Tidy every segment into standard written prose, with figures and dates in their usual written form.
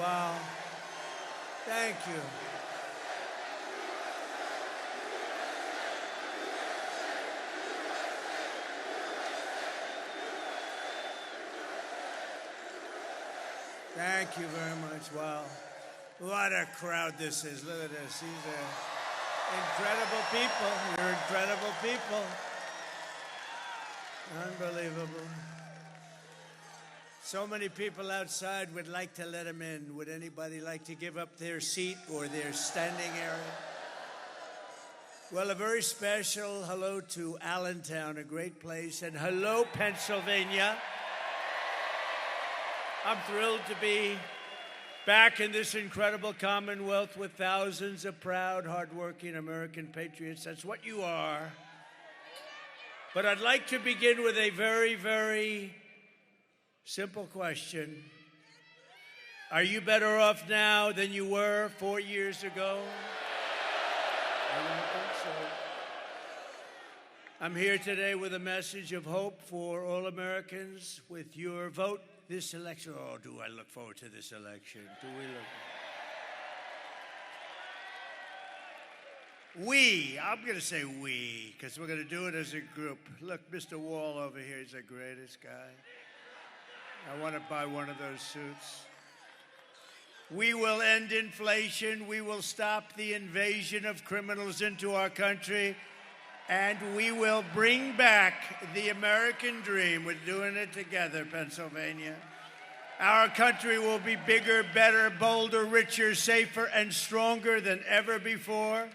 Wow. Thank you. Thank you very much. Wow. What a crowd this is. Look at this. These are incredible people. You're incredible people. Unbelievable. So many people outside would like to let them in. Would anybody like to give up their seat or their standing area? Well, a very special hello to Allentown, a great place, and hello, Pennsylvania. I'm thrilled to be back in this incredible Commonwealth with thousands of proud, hardworking American patriots. That's what you are. But I'd like to begin with a very, very simple question. Are you better off now than you were 4 years ago? I don't think so. I'm here today with a message of hope for all Americans. With your vote this election, oh, do I look forward to this election? Do we look? I'm going to say we, because we're going to do it as a group. Look, Mr. Wall over here, he's the greatest guy. I want to buy one of those suits. We will end inflation. We will stop the invasion of criminals into our country. And we will bring back the American dream. We're doing it together, Pennsylvania. Our country will be bigger, better, bolder, richer, safer, and stronger than ever before.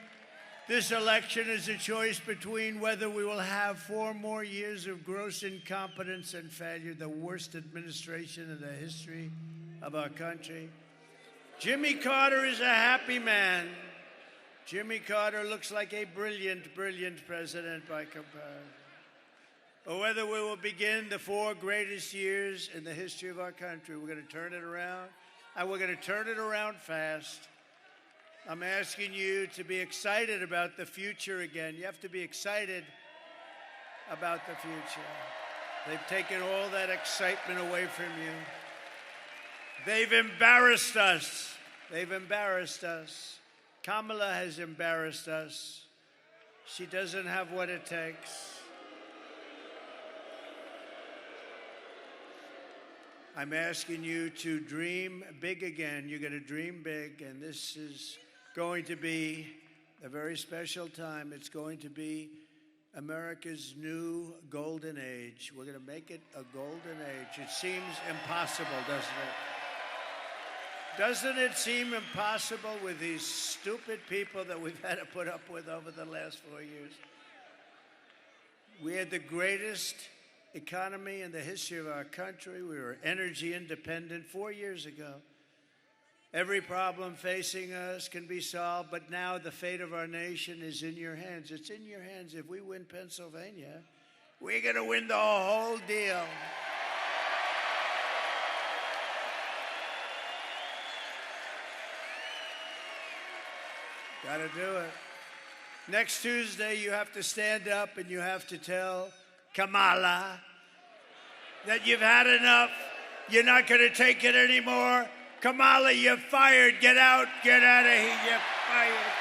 This election is a choice between whether we will have 4 more years of gross incompetence and failure, the worst administration in the history of our country. Jimmy Carter is a happy man. Jimmy Carter looks like a brilliant, brilliant president by comparison. Or whether we will begin the 4 greatest years in the history of our country. We're going to turn it around, and we're going to turn it around fast. I'm asking you to be excited about the future again. You have to be excited about the future. They've taken all that excitement away from you. They've embarrassed us. They've embarrassed us. Kamala has embarrassed us. She doesn't have what it takes. I'm asking you to dream big again. You're going to dream big, and this is going to be a very special time. It's going to be America's new golden age. We're going to make it a golden age. It seems impossible, doesn't it? Doesn't it seem impossible with these stupid people that we've had to put up with over the last 4 years? We had the greatest economy in the history of our country. We were energy independent 4 years ago. Every problem facing us can be solved, but now the fate of our nation is in your hands. It's in your hands. If we win Pennsylvania, we're going to win the whole deal. Got to do it. Next Tuesday, you have to stand up and you have to tell Kamala that you've had enough. You're not going to take it anymore. Kamala, you're fired. Get out. Get out of here. You're fired.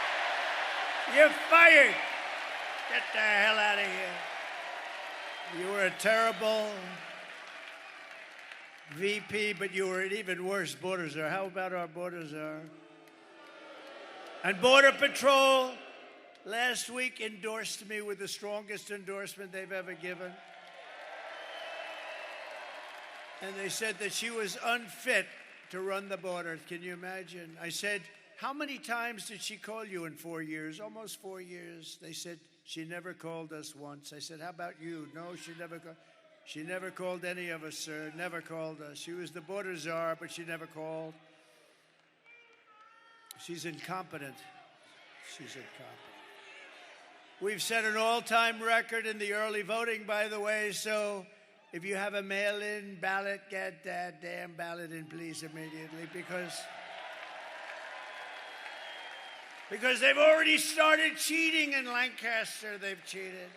You're fired. Get the hell out of here. You were a terrible VP, but you were an even worse border czar. How about our border czar? And Border Patrol last week endorsed me with the strongest endorsement they've ever given. And they said that she was unfit to run the border. Can you imagine? I said, how many times did she call you in 4 years? Almost 4 years. They said, she never called us once. I said, how about you? No, she never called. She never called any of us, sir. Never called us. She was the border czar, but she never called. She's incompetent. She's incompetent. We've set an all-time record in the early voting, by the way, so if you have a mail-in ballot, get that damn ballot in, please, immediately, because they've already started cheating in Lancaster. They've cheated.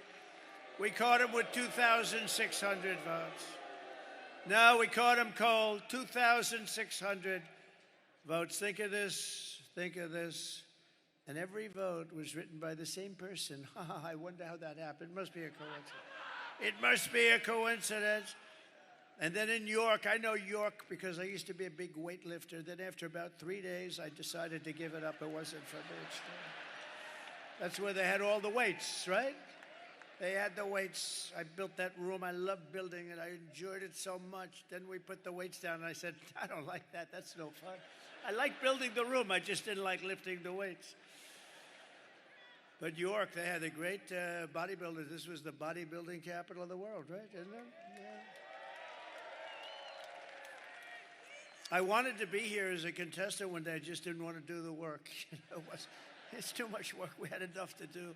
We caught them with 2,600 votes. No, we caught them cold, 2,600 votes. Think of this, think of this. And every vote was written by the same person. I wonder how that happened. It must be a coincidence. It must be a coincidence. And then in York, I know York because I used to be a big weightlifter. Then after about 3 days, I decided to give it up. It wasn't for me. That's where they had all the weights, right? They had the weights. I built that room. I loved building it. I enjoyed it so much. Then we put the weights down, and I said, I don't like that. That's no fun. I like building the room. I just didn't like lifting the weights. But York, they had a great bodybuilder. This was the bodybuilding capital of the world, right? Isn't it? Yeah. I wanted to be here as a contestant one day. I just didn't want to do the work. It's too much work. We had enough to do.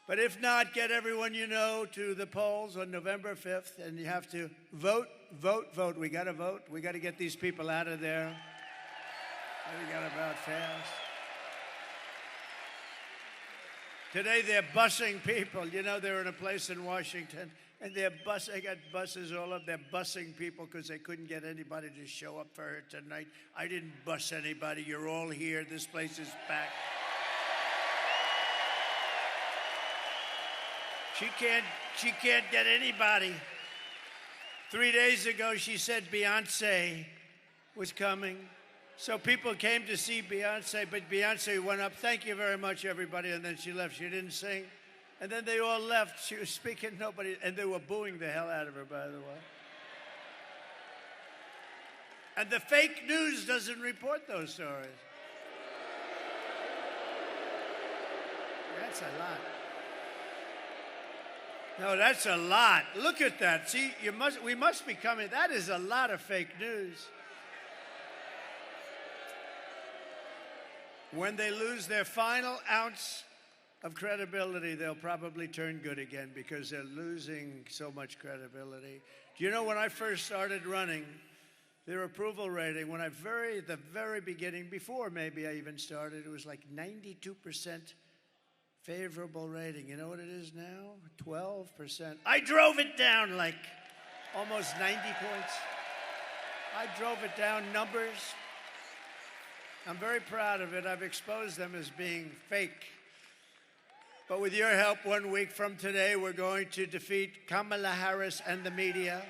But if not, get everyone you know to the polls on November 5th, and you have to vote, vote, vote. We got to vote. We got to get these people out of there. We got to vote fast. Today they're busing people. You know, they're in a place in Washington, and they got buses all up. They're busing people because they couldn't get anybody to show up for her tonight. I didn't bus anybody. You're all here. This place is packed. She can't get anybody. 3 days ago, she said Beyonce was coming. So people came to see Beyonce, but Beyonce went up, thank you very much, everybody, and then she left. She didn't sing. And then they all left. She was speaking, nobody, and they were booing the hell out of her, by the way. And the fake news doesn't report those stories. That's a lot. No, that's a lot. Look at that. See, we must be coming. That is a lot of fake news. When they lose their final ounce of credibility, they'll probably turn good again because they're losing so much credibility. Do you know when I first started running, their approval rating, at the very beginning, before maybe I even started, it was like 92% favorable rating. You know what it is now? 12%. I drove it down like almost 90 points. I drove it down numbers. I'm very proud of it. I've exposed them as being fake. But with your help, 1 week from today, we're going to defeat Kamala Harris and the media.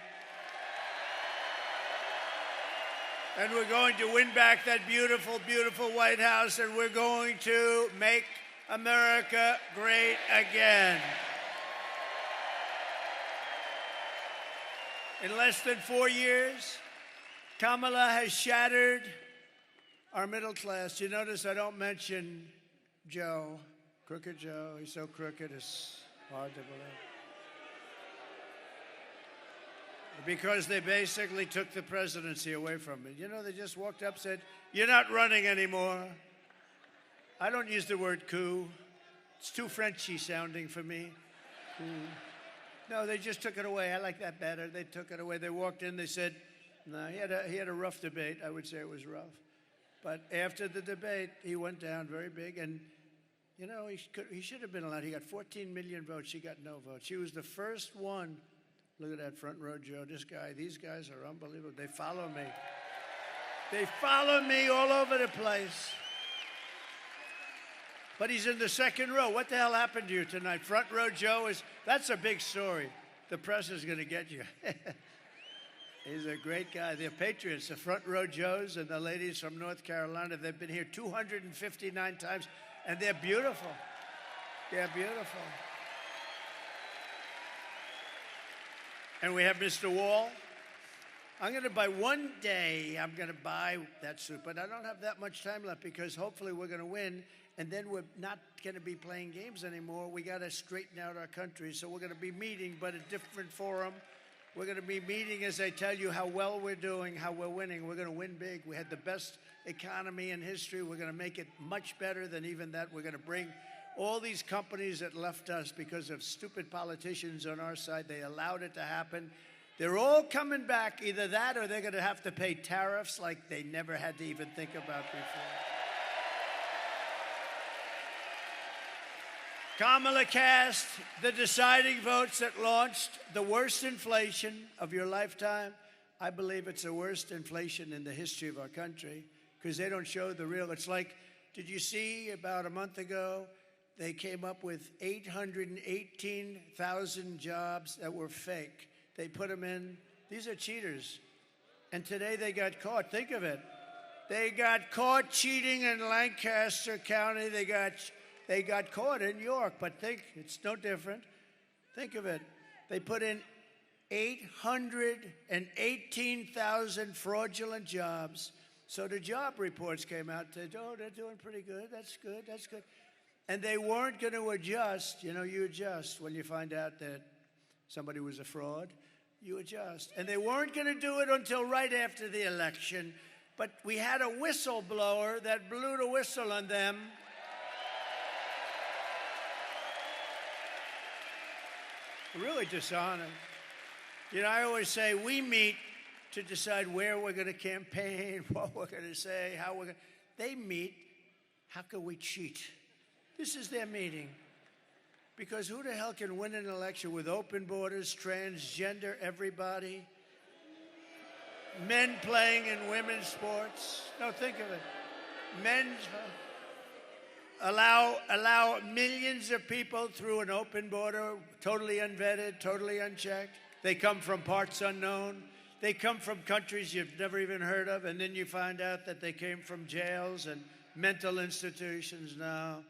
And we're going to win back that beautiful, beautiful White House, and we're going to make America great again. In less than 4 years, Kamala has shattered our middle class. You notice I don't mention Joe, Crooked Joe. He's so crooked, it's hard to believe. Because they basically took the presidency away from me. You know, they just walked up and said, you're not running anymore. I don't use the word coup. It's too Frenchy sounding for me. Coup. No, they just took it away. I like that better. They took it away. They walked in, they said, no, he had a rough debate. I would say it was rough. But after the debate, he went down very big. And, you know, he should have been allowed. He got 14 million votes. She got no votes. She was the first one. Look at that front row, Joe. These guys are unbelievable. They follow me. They follow me all over the place. But he's in the second row. What the hell happened to you tonight? Front row Joe that's a big story. The press is going to get you. He's a great guy. They're patriots. The front row Joes and the ladies from North Carolina, they've been here 259 times, and they're beautiful. They're beautiful. And we have Mr. Wall. I'm going to buy one day, I'm going to buy that suit, but I don't have that much time left because hopefully we're going to win, and then we're not going to be playing games anymore. We got to straighten out our country, so we're going to be meeting, but a different forum. We're going to be meeting as I tell you how well we're doing, how we're winning. We're going to win big. We had the best economy in history. We're going to make it much better than even that. We're going to bring all these companies that left us because of stupid politicians on our side. They allowed it to happen. They're all coming back. Either that or they're going to have to pay tariffs like they never had to even think about before. Kamala cast the deciding votes that launched the worst inflation of your lifetime, I believe it's the worst inflation in the history of our country because they don't show the real. It's like, did you see about a month ago, they came up with 818,000 jobs that were fake. They put them in. These are cheaters. And today they got caught. Think of it. They got caught cheating in Lancaster County. They got caught in York. But think, it's no different. Think of it. They put in 818,000 fraudulent jobs. So the job reports came out and said, oh, they're doing pretty good. That's good. That's good. And they weren't going to adjust. You know, you adjust when you find out that somebody was a fraud. You adjust. And they weren't going to do it until right after the election. But we had a whistleblower that blew the whistle on them. Really dishonest. You know, I always say we meet to decide where we're going to campaign, what we're going to say, how we're going to... They meet, how can we cheat? This is their meeting. Because who the hell can win an election with open borders, transgender everybody, men playing in women's sports? No, think of it. Men's allow millions of people through an open border, totally unvetted, totally unchecked. They come from parts unknown. They come from countries you've never even heard of, and then you find out that they came from jails and mental institutions. No,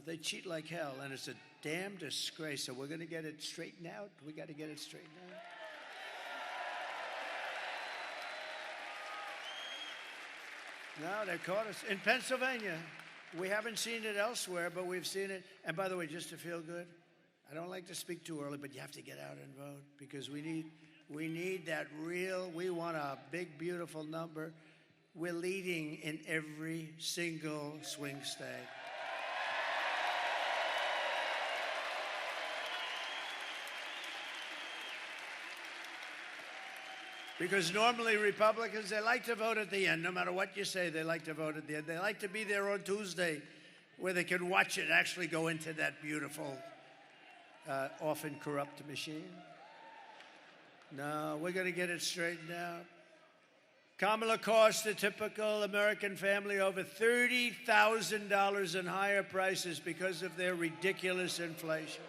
they cheat like hell, and it's a damn disgrace. So we're going to get it straightened out. We got to get it straightened out. No, they caught us in Pennsylvania. We haven't seen it elsewhere, but we've seen it. And by the way, just to feel good, I don't like to speak too early, but you have to get out and vote because we need that real, we want a big, beautiful number. We're leading in every single swing state. Because normally Republicans, they like to vote at the end. No matter what you say, they like to vote at the end. They like to be there on Tuesday where they can watch it actually go into that beautiful, often corrupt machine. No, we're going to get it straightened out. Kamala cost the typical American family over $30,000 in higher prices because of their ridiculous inflation.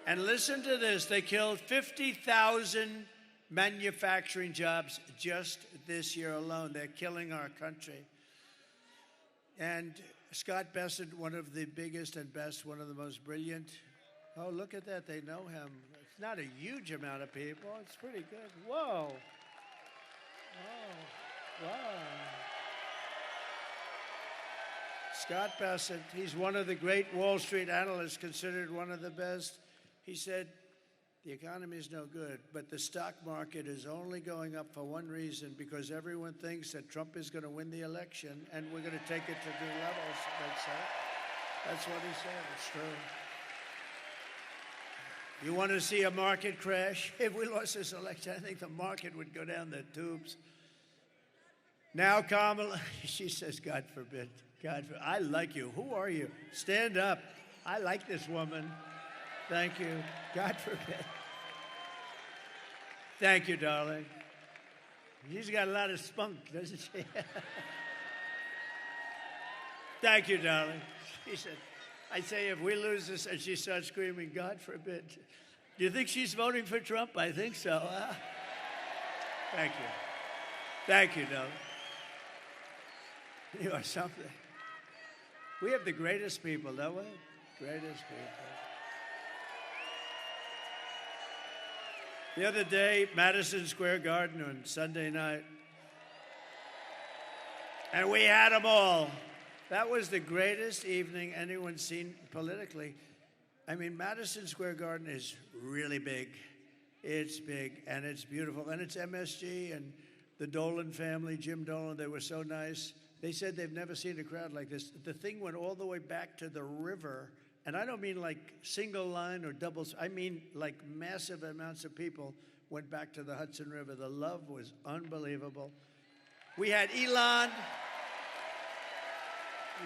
And listen to this, they killed 50,000 manufacturing jobs just this year alone. They're killing our country. And Scott Bessent, one of the biggest and best, one of the most brilliant. Oh, look at that, they know him. It's not a huge amount of people, it's pretty good. Whoa. Oh, wow. Scott Bessent, he's one of the great Wall Street analysts, considered one of the best. He said, the economy is no good, but the stock market is only going up for one reason, because everyone thinks that Trump is going to win the election and we're going to take it to new levels. That's what he said. It's true. You want to see a market crash? If we lost this election, I think the market would go down the tubes. Now, Kamala, she says, God forbid. God forbid. I like you. Who are you? Stand up. I like this woman. Thank you. God forbid. Thank you, darling. She's got a lot of spunk, doesn't she? Thank you, darling. She said, I say, if we lose this, and she starts screaming, God forbid. Do you think she's voting for Trump? I think so. Thank you. Thank you, darling. You are something. We have the greatest people, don't we? Greatest people. The other day, Madison Square Garden on Sunday night, and we had them all. That was the greatest evening anyone's seen politically. I mean, Madison Square Garden is really big. It's big, and it's beautiful, and it's MSG, and the Dolan family, Jim Dolan, they were so nice. They said they've never seen a crowd like this. The thing went all the way back to the river. And I don't mean like single line or doubles. I mean like massive amounts of people went back to the Hudson River. The love was unbelievable. We had Elon.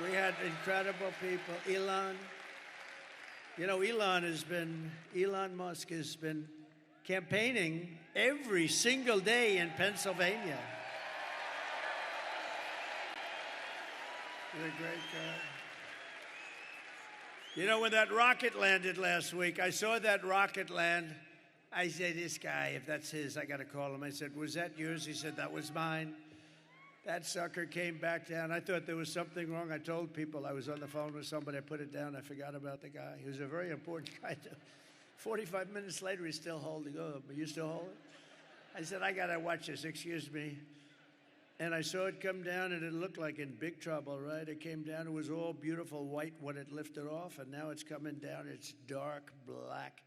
We had incredible people. Elon. You know, Elon Musk has been campaigning every single day in Pennsylvania. He's a great guy. You know, when that rocket landed last week, I saw that rocket land. I said, this guy, if that's his, I got to call him. I said, was that yours? He said, that was mine. That sucker came back down. I thought there was something wrong. I told people I was on the phone with somebody. I put it down. I forgot about the guy. He was a very important guy. 45 minutes later, he's still holding up. Are you still holding? I said, I got to watch this. Excuse me. And I saw it come down, and it looked like in big trouble, right? It came down. It was all beautiful white when it lifted off, and now it's coming down. It's dark black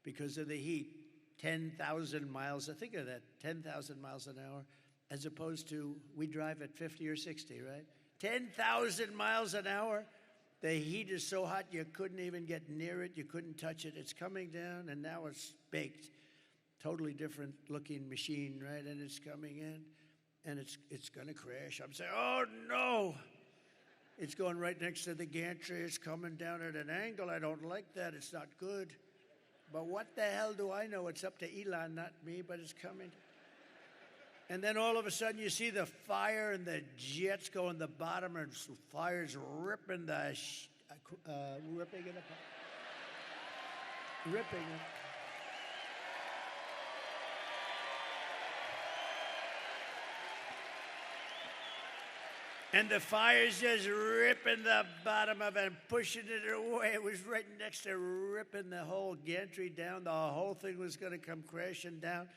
because of the heat. 10,000 miles. Think of that, 10,000 miles an hour, as opposed to we drive at 50 or 60, right? 10,000 miles an hour. The heat is so hot you couldn't even get near it. You couldn't touch it. It's coming down, and now it's baked. Totally different looking machine, right? And it's coming in. And it's going to crash. I'm saying, oh, no. It's going right next to the gantry. It's coming down at an angle. I don't like that. It's not good. But what the hell do I know? It's up to Elon, not me, but it's coming. And then all of a sudden you see the fire and the jets go in the bottom and fire's ripping the, ripping it apart. Ripping it. And the fire's just ripping the bottom of it and pushing it away. It was right next to ripping the whole gantry down. The whole thing was going to come crashing down.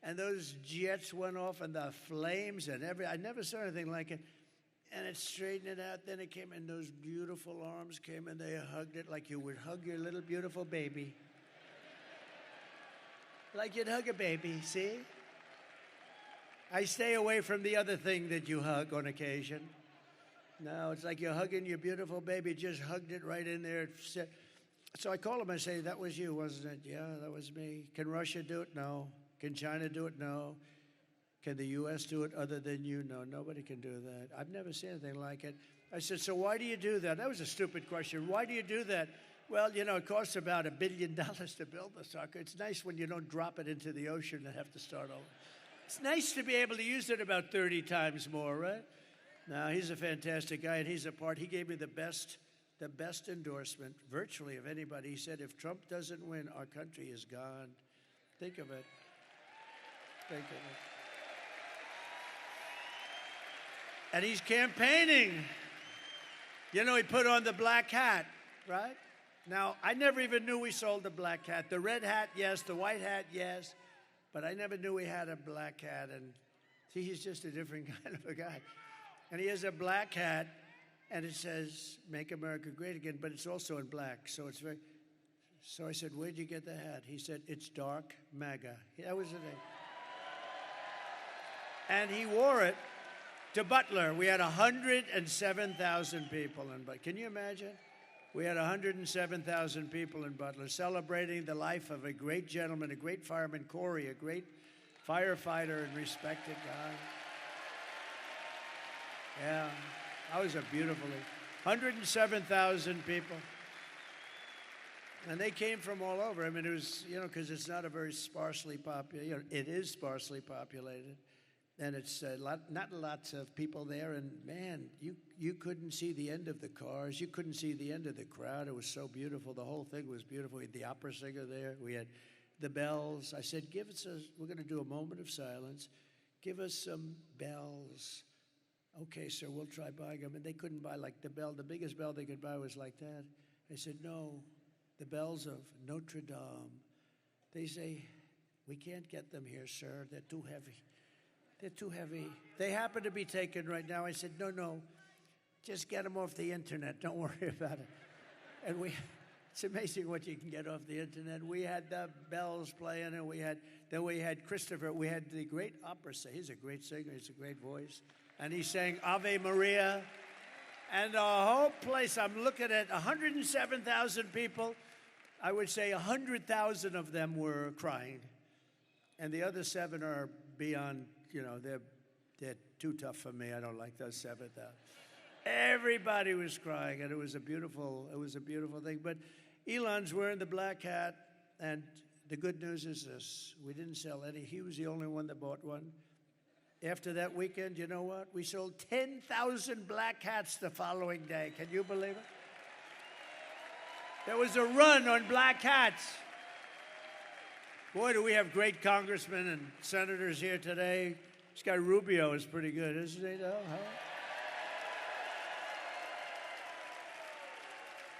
And those jets went off and the flames and I never saw anything like it. And it straightened it out. Then it came and those beautiful arms came and they hugged it like you would hug your little beautiful baby. Like you'd hug a baby, see? I stay away from the other thing that you hug on occasion. No, it's like you're hugging your beautiful baby, just hugged it right in there. So I call him, I say, that was you, wasn't it? Yeah, that was me. Can Russia do it? No. Can China do it? No. Can the U.S. do it other than you? No, nobody can do that. I've never seen anything like it. I said, so why do you do that? That was a stupid question. Why do you do that? Well, you know, it costs about $1 billion to build the sucker. It's nice when you don't drop it into the ocean and have to start over. It's nice to be able to use it about 30 times more, right? No, he's a fantastic guy, and he gave me the best endorsement virtually of anybody. He said, if Trump doesn't win, our country is gone. Think of it. Think of it. And he's campaigning. You know, he put on the black hat, right? Now, I never even knew we sold the black hat. The red hat, yes. The white hat, yes. But I never knew he had a black hat. And see, he's just a different kind of a guy. And he has a black hat, and it says, Make America Great Again, but it's also in black. So it's very. So I said, where'd you get the hat? He said, it's dark MAGA. That was the name. And he wore it to Butler. We had 107,000 people in Butler. Can you imagine? We had 107,000 people in Butler celebrating the life of a great gentleman, a great fireman, Corey, a great firefighter and respected guy. Yeah, that was a beautiful thing. 107,000 people. And they came from all over. I mean, it was, you know, because it's not a very sparsely populated, you know, it is sparsely populated. And it's not lots of people there. And, man, you couldn't see the end of the cars. You couldn't see the end of the crowd. It was so beautiful. The whole thing was beautiful. We had the opera singer there. We had the bells. I said, we're going to do a moment of silence. Give us some bells. Okay, sir, we'll try buying them. And they couldn't buy like the bell. The biggest bell they could buy was like that. I said, no, the bells of Notre Dame. They say, we can't get them here, sir. They're too heavy. They're too heavy. They happen to be taken right now. I said, no, just get them off the internet. Don't worry about it. And it's amazing what you can get off the internet. We had the bells playing, and then we had Christopher. We had the great opera singer. He's a great singer. He's a great voice. And he sang Ave Maria. And the whole place, I'm looking at 107,000 people. I would say 100,000 of them were crying. And the other 7 are beyond, you know, they're too tough for me. I don't like those 7,000. Everybody was crying, and it was a beautiful thing. But Elon's wearing the black hat, and the good news is this. We didn't sell any. He was the only one that bought one. After that weekend, you know what? We sold 10,000 black hats the following day. Can you believe it? There was a run on black hats. Boy, do we have great congressmen and senators here today. This guy Rubio is pretty good, isn't he, though? Huh?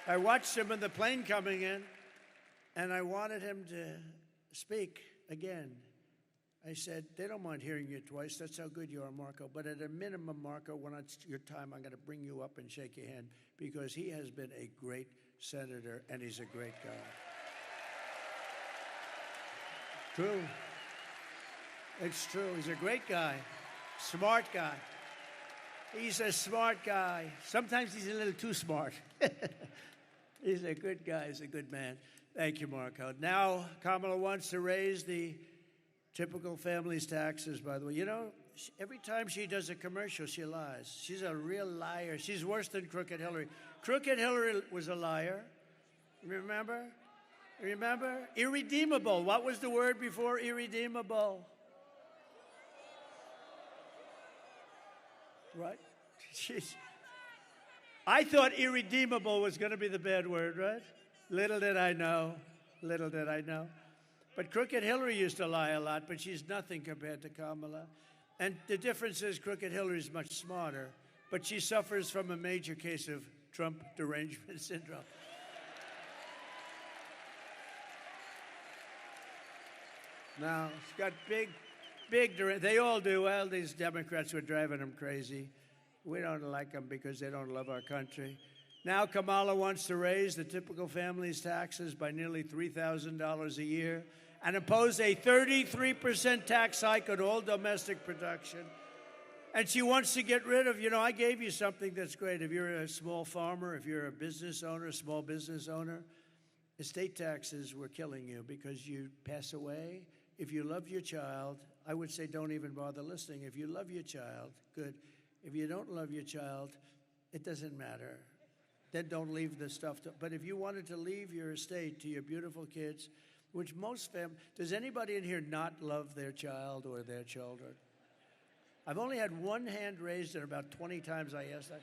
I watched him in the plane coming in, and I wanted him to speak again. I said, they don't mind hearing you twice. That's how good you are, Marco. But at a minimum, Marco, when it's your time, I'm going to bring you up and shake your hand because he has been a great senator, and he's a great guy. True. It's true. He's a great guy, smart guy. He's a smart guy. Sometimes he's a little too smart. He's a good guy. He's a good man. Thank you, Marco. Now, Kamala wants to raise the typical family's taxes, by the way. You know, every time she does a commercial, she lies. She's a real liar. She's worse than Crooked Hillary. Crooked Hillary was a liar. Remember? Remember? Irredeemable. What was the word before irredeemable? Right? I thought irredeemable was going to be the bad word, right? Little did I know. Little did I know. But Crooked Hillary used to lie a lot, but she's nothing compared to Kamala. And the difference is Crooked Hillary is much smarter, but she suffers from a major case of Trump derangement syndrome. Now, she's got big, they all do. Well, these Democrats were driving them crazy. We don't like them because they don't love our country. Now Kamala wants to raise the typical family's taxes by nearly $3,000 a year and impose a 33% tax hike on all domestic production. And she wants to get rid of, I gave you something that's great. If you're a small farmer, if you're a business owner, a small business owner, estate taxes were killing you because you pass away. If you love your child, I would say don't even bother listening. If you love your child, good. If you don't love your child, it doesn't matter. Then don't leave the stuff. But if you wanted to leave your estate to your beautiful kids, which most families, does anybody in here not love their child or their children? I've only had one hand raised, and about 20 times I asked that.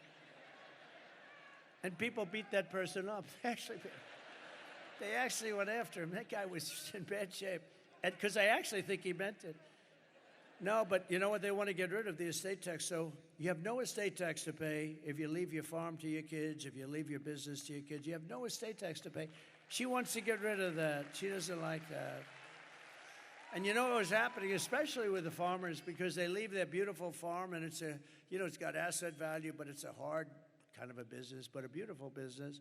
And people beat that person up. They actually went after him. That guy was in bad shape. And because I actually think he meant it. No, but you know what? They want to get rid of the estate tax. So you have no estate tax to pay if you leave your farm to your kids, if you leave your business to your kids. You have no estate tax to pay. She wants to get rid of that. She doesn't like that. And you know what was happening, especially with the farmers, because they leave their beautiful farm and it's it's got asset value, but it's a hard kind of a business, but a beautiful business.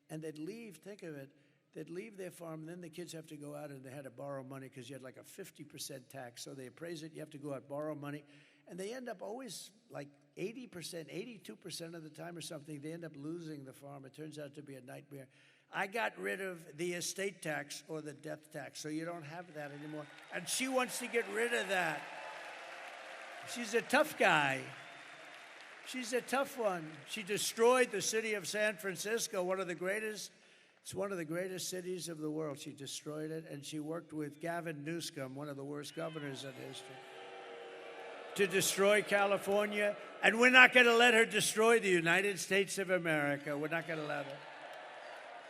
And they'd leave, think of it, they'd leave their farm, and then the kids have to go out and they had to borrow money because you had like a 50% tax. So they appraise it, you have to go out, borrow money. And they end up always like 80%, 82% of the time or something, they end up losing the farm. It turns out to be a nightmare. I got rid of the estate tax or the death tax, so you don't have that anymore. And she wants to get rid of that. She's a tough guy. She's a tough one. She destroyed the city of San Francisco, it's one of the greatest cities of the world. She destroyed it, and she worked with Gavin Newsom, one of the worst governors in history, to destroy California. And we're not going to let her destroy the United States of America. We're not going to let her.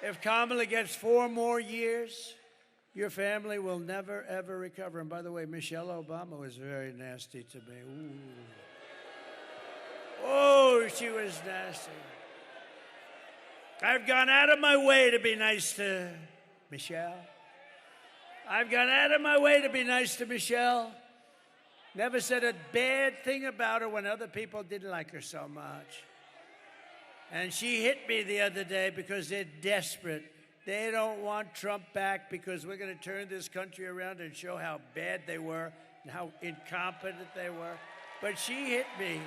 If Kamala gets 4 more years, your family will never, ever recover. And by the way, Michelle Obama was very nasty to me. Ooh. Oh, she was nasty. I've gone out of my way to be nice to Michelle. I've gone out of my way to be nice to Michelle. Never said a bad thing about her when other people didn't like her so much. And she hit me the other day because they're desperate. They don't want Trump back because we're going to turn this country around and show how bad they were and how incompetent they were. But she hit me.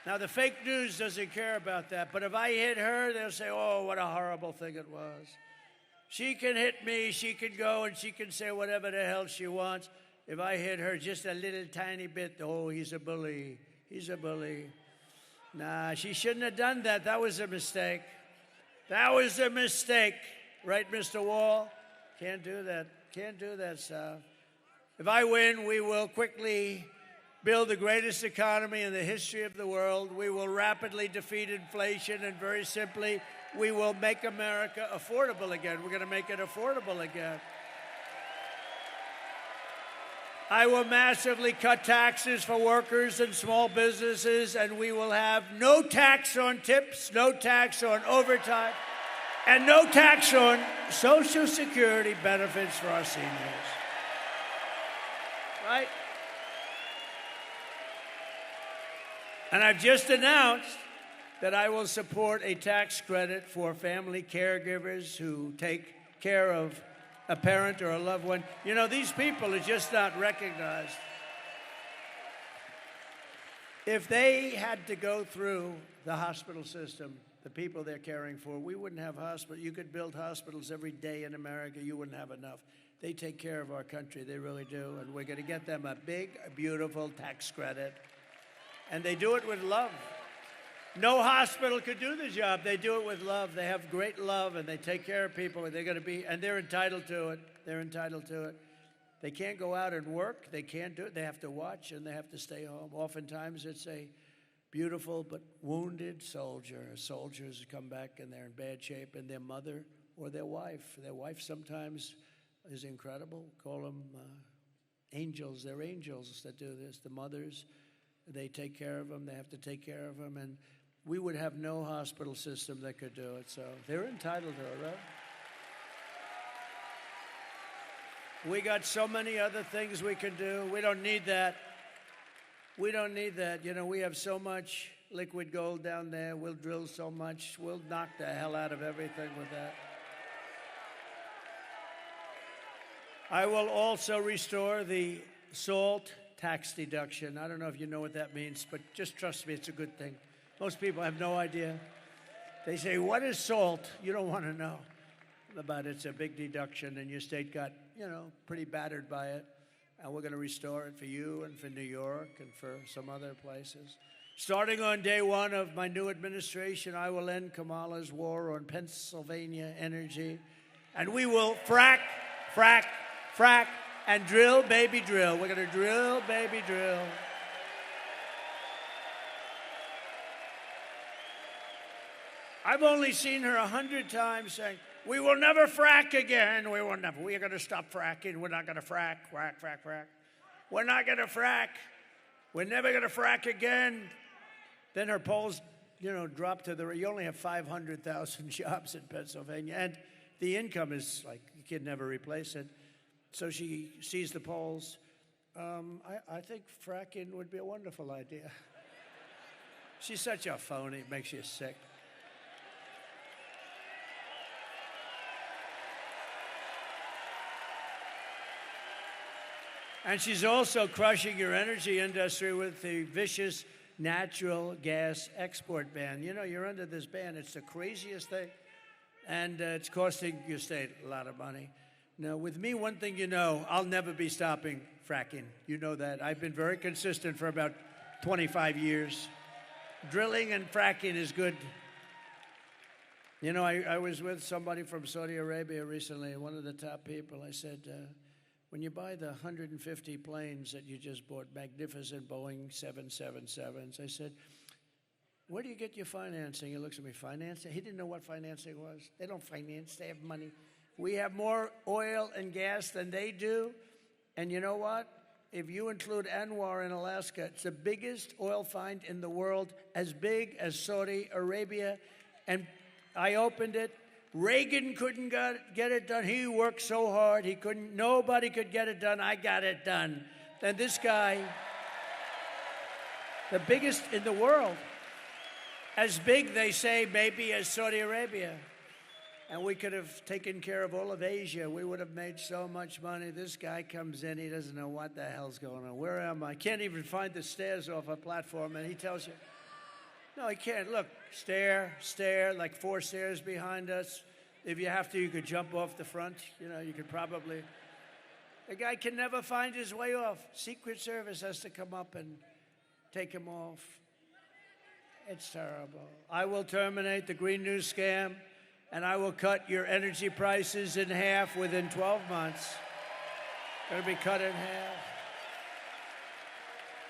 Now, the fake news doesn't care about that. But if I hit her, they'll say, oh, what a horrible thing it was. She can hit me, she can go, and she can say whatever the hell she wants. If I hit her just a little tiny bit, oh, he's a bully. He's a bully. Nah, she shouldn't have done that. That was a mistake. That was a mistake, right, Mr. Wall? Can't do that. Can't do that, Sal. If I win, we will quickly build the greatest economy in the history of the world. We will rapidly defeat inflation, and very simply, we will make America affordable again. We're going to make it affordable again. I will massively cut taxes for workers and small businesses, and we will have no tax on tips, no tax on overtime, and no tax on Social Security benefits for our seniors. Right? And I've just announced that I will support a tax credit for family caregivers who take care of a parent or a loved one. You know, these people are just not recognized. If they had to go through the hospital system, the people they're caring for, we wouldn't have hospitals. You could build hospitals every day in America. You wouldn't have enough. They take care of our country. They really do. And we're going to get them a big, beautiful tax credit. And they do it with love. No hospital could do the job. They do it with love. They have great love, and they take care of people. And they're going to be, and they're entitled to it. They're entitled to it. They can't go out and work. They can't do it. They have to watch, and they have to stay home. Oftentimes, it's a beautiful but wounded soldier. Soldiers come back, and they're in bad shape, and their mother or their wife. Their wife sometimes is incredible. Call them angels. They're angels that do this. The mothers, they take care of them. They have to take care of them, and we would have no hospital system that could do it. So they're entitled to it, right? We got so many other things we can do. We don't need that. We don't need that. You know, we have so much liquid gold down there. We'll drill so much. We'll knock the hell out of everything with that. I will also restore the SALT tax deduction. I don't know if you know what that means, but just trust me, it's a good thing. Most people have no idea. They say, what is SALT? You don't want to know about it. It's a big deduction, and your state got, you know, pretty battered by it. And we're going to restore it for you and for New York and for some other places. Starting on day one of my new administration, I will end Kamala's war on Pennsylvania energy. And we will frack, frack, frack, and drill, baby, drill. We're going to drill, baby, drill. I've only seen her 100 times saying, we will never frack again. We will never. We are going to stop fracking. We're not going to frack, frack, frack, frack. We're not going to frack. We're never going to frack again. Then her polls, you know, drop to the, you only have 500,000 jobs in Pennsylvania. And the income is like, you can never replace it. So she sees the polls. I think fracking would be a wonderful idea. She's such a phony. It makes you sick. And she's also crushing your energy industry with the vicious natural gas export ban. You know, you're under this ban. It's the craziest thing. And it's costing your state a lot of money. Now, with me, one thing you know, I'll never be stopping fracking. You know that. I've been very consistent for about 25 years. Drilling and fracking is good. You know, I was with somebody from Saudi Arabia recently, one of the top people. I said, when you buy the 150 planes that you just bought, magnificent Boeing 777s, I said, where do you get your financing? He looks at me, financing? He didn't know what financing was. They don't finance, they have money. We have more oil and gas than they do. And you know what? If you include Anwar in Alaska, it's the biggest oil find in the world, as big as Saudi Arabia. And I opened it. Reagan couldn't get it done. He worked so hard. Nobody could get it done. I got it done. And this guy, the biggest in the world, as big, they say, maybe as Saudi Arabia. And we could have taken care of all of Asia. We would have made so much money. This guy comes in. He doesn't know what the hell's going on. Where am I? Can't even find the stairs off a platform. And he tells you, no, he can't. Look, stair, like 4 stairs behind us. If you have to, you could jump off the front. You know, you could probably. The guy can never find his way off. Secret Service has to come up and take him off. It's terrible. I will terminate the Green News scam. and I will cut your energy prices in half within 12 months. Going to be cut in half.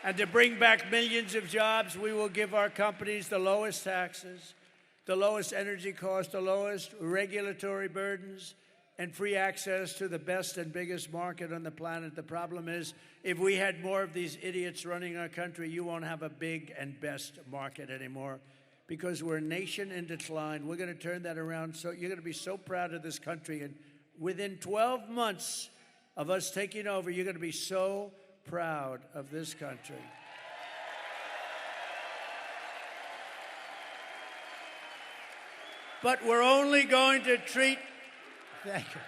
And to bring back millions of jobs, we will give our companies the lowest taxes, the lowest energy costs, the lowest regulatory burdens, and free access to the best and biggest market on the planet. The problem is, if we had more of these idiots running our country, you won't have a big and best market anymore, because we're a nation in decline. We're going to turn that around. So you're going to be so proud of this country. And within 12 months of us taking over, you're going to be so proud of this country. But we're only going to treat... Thank you.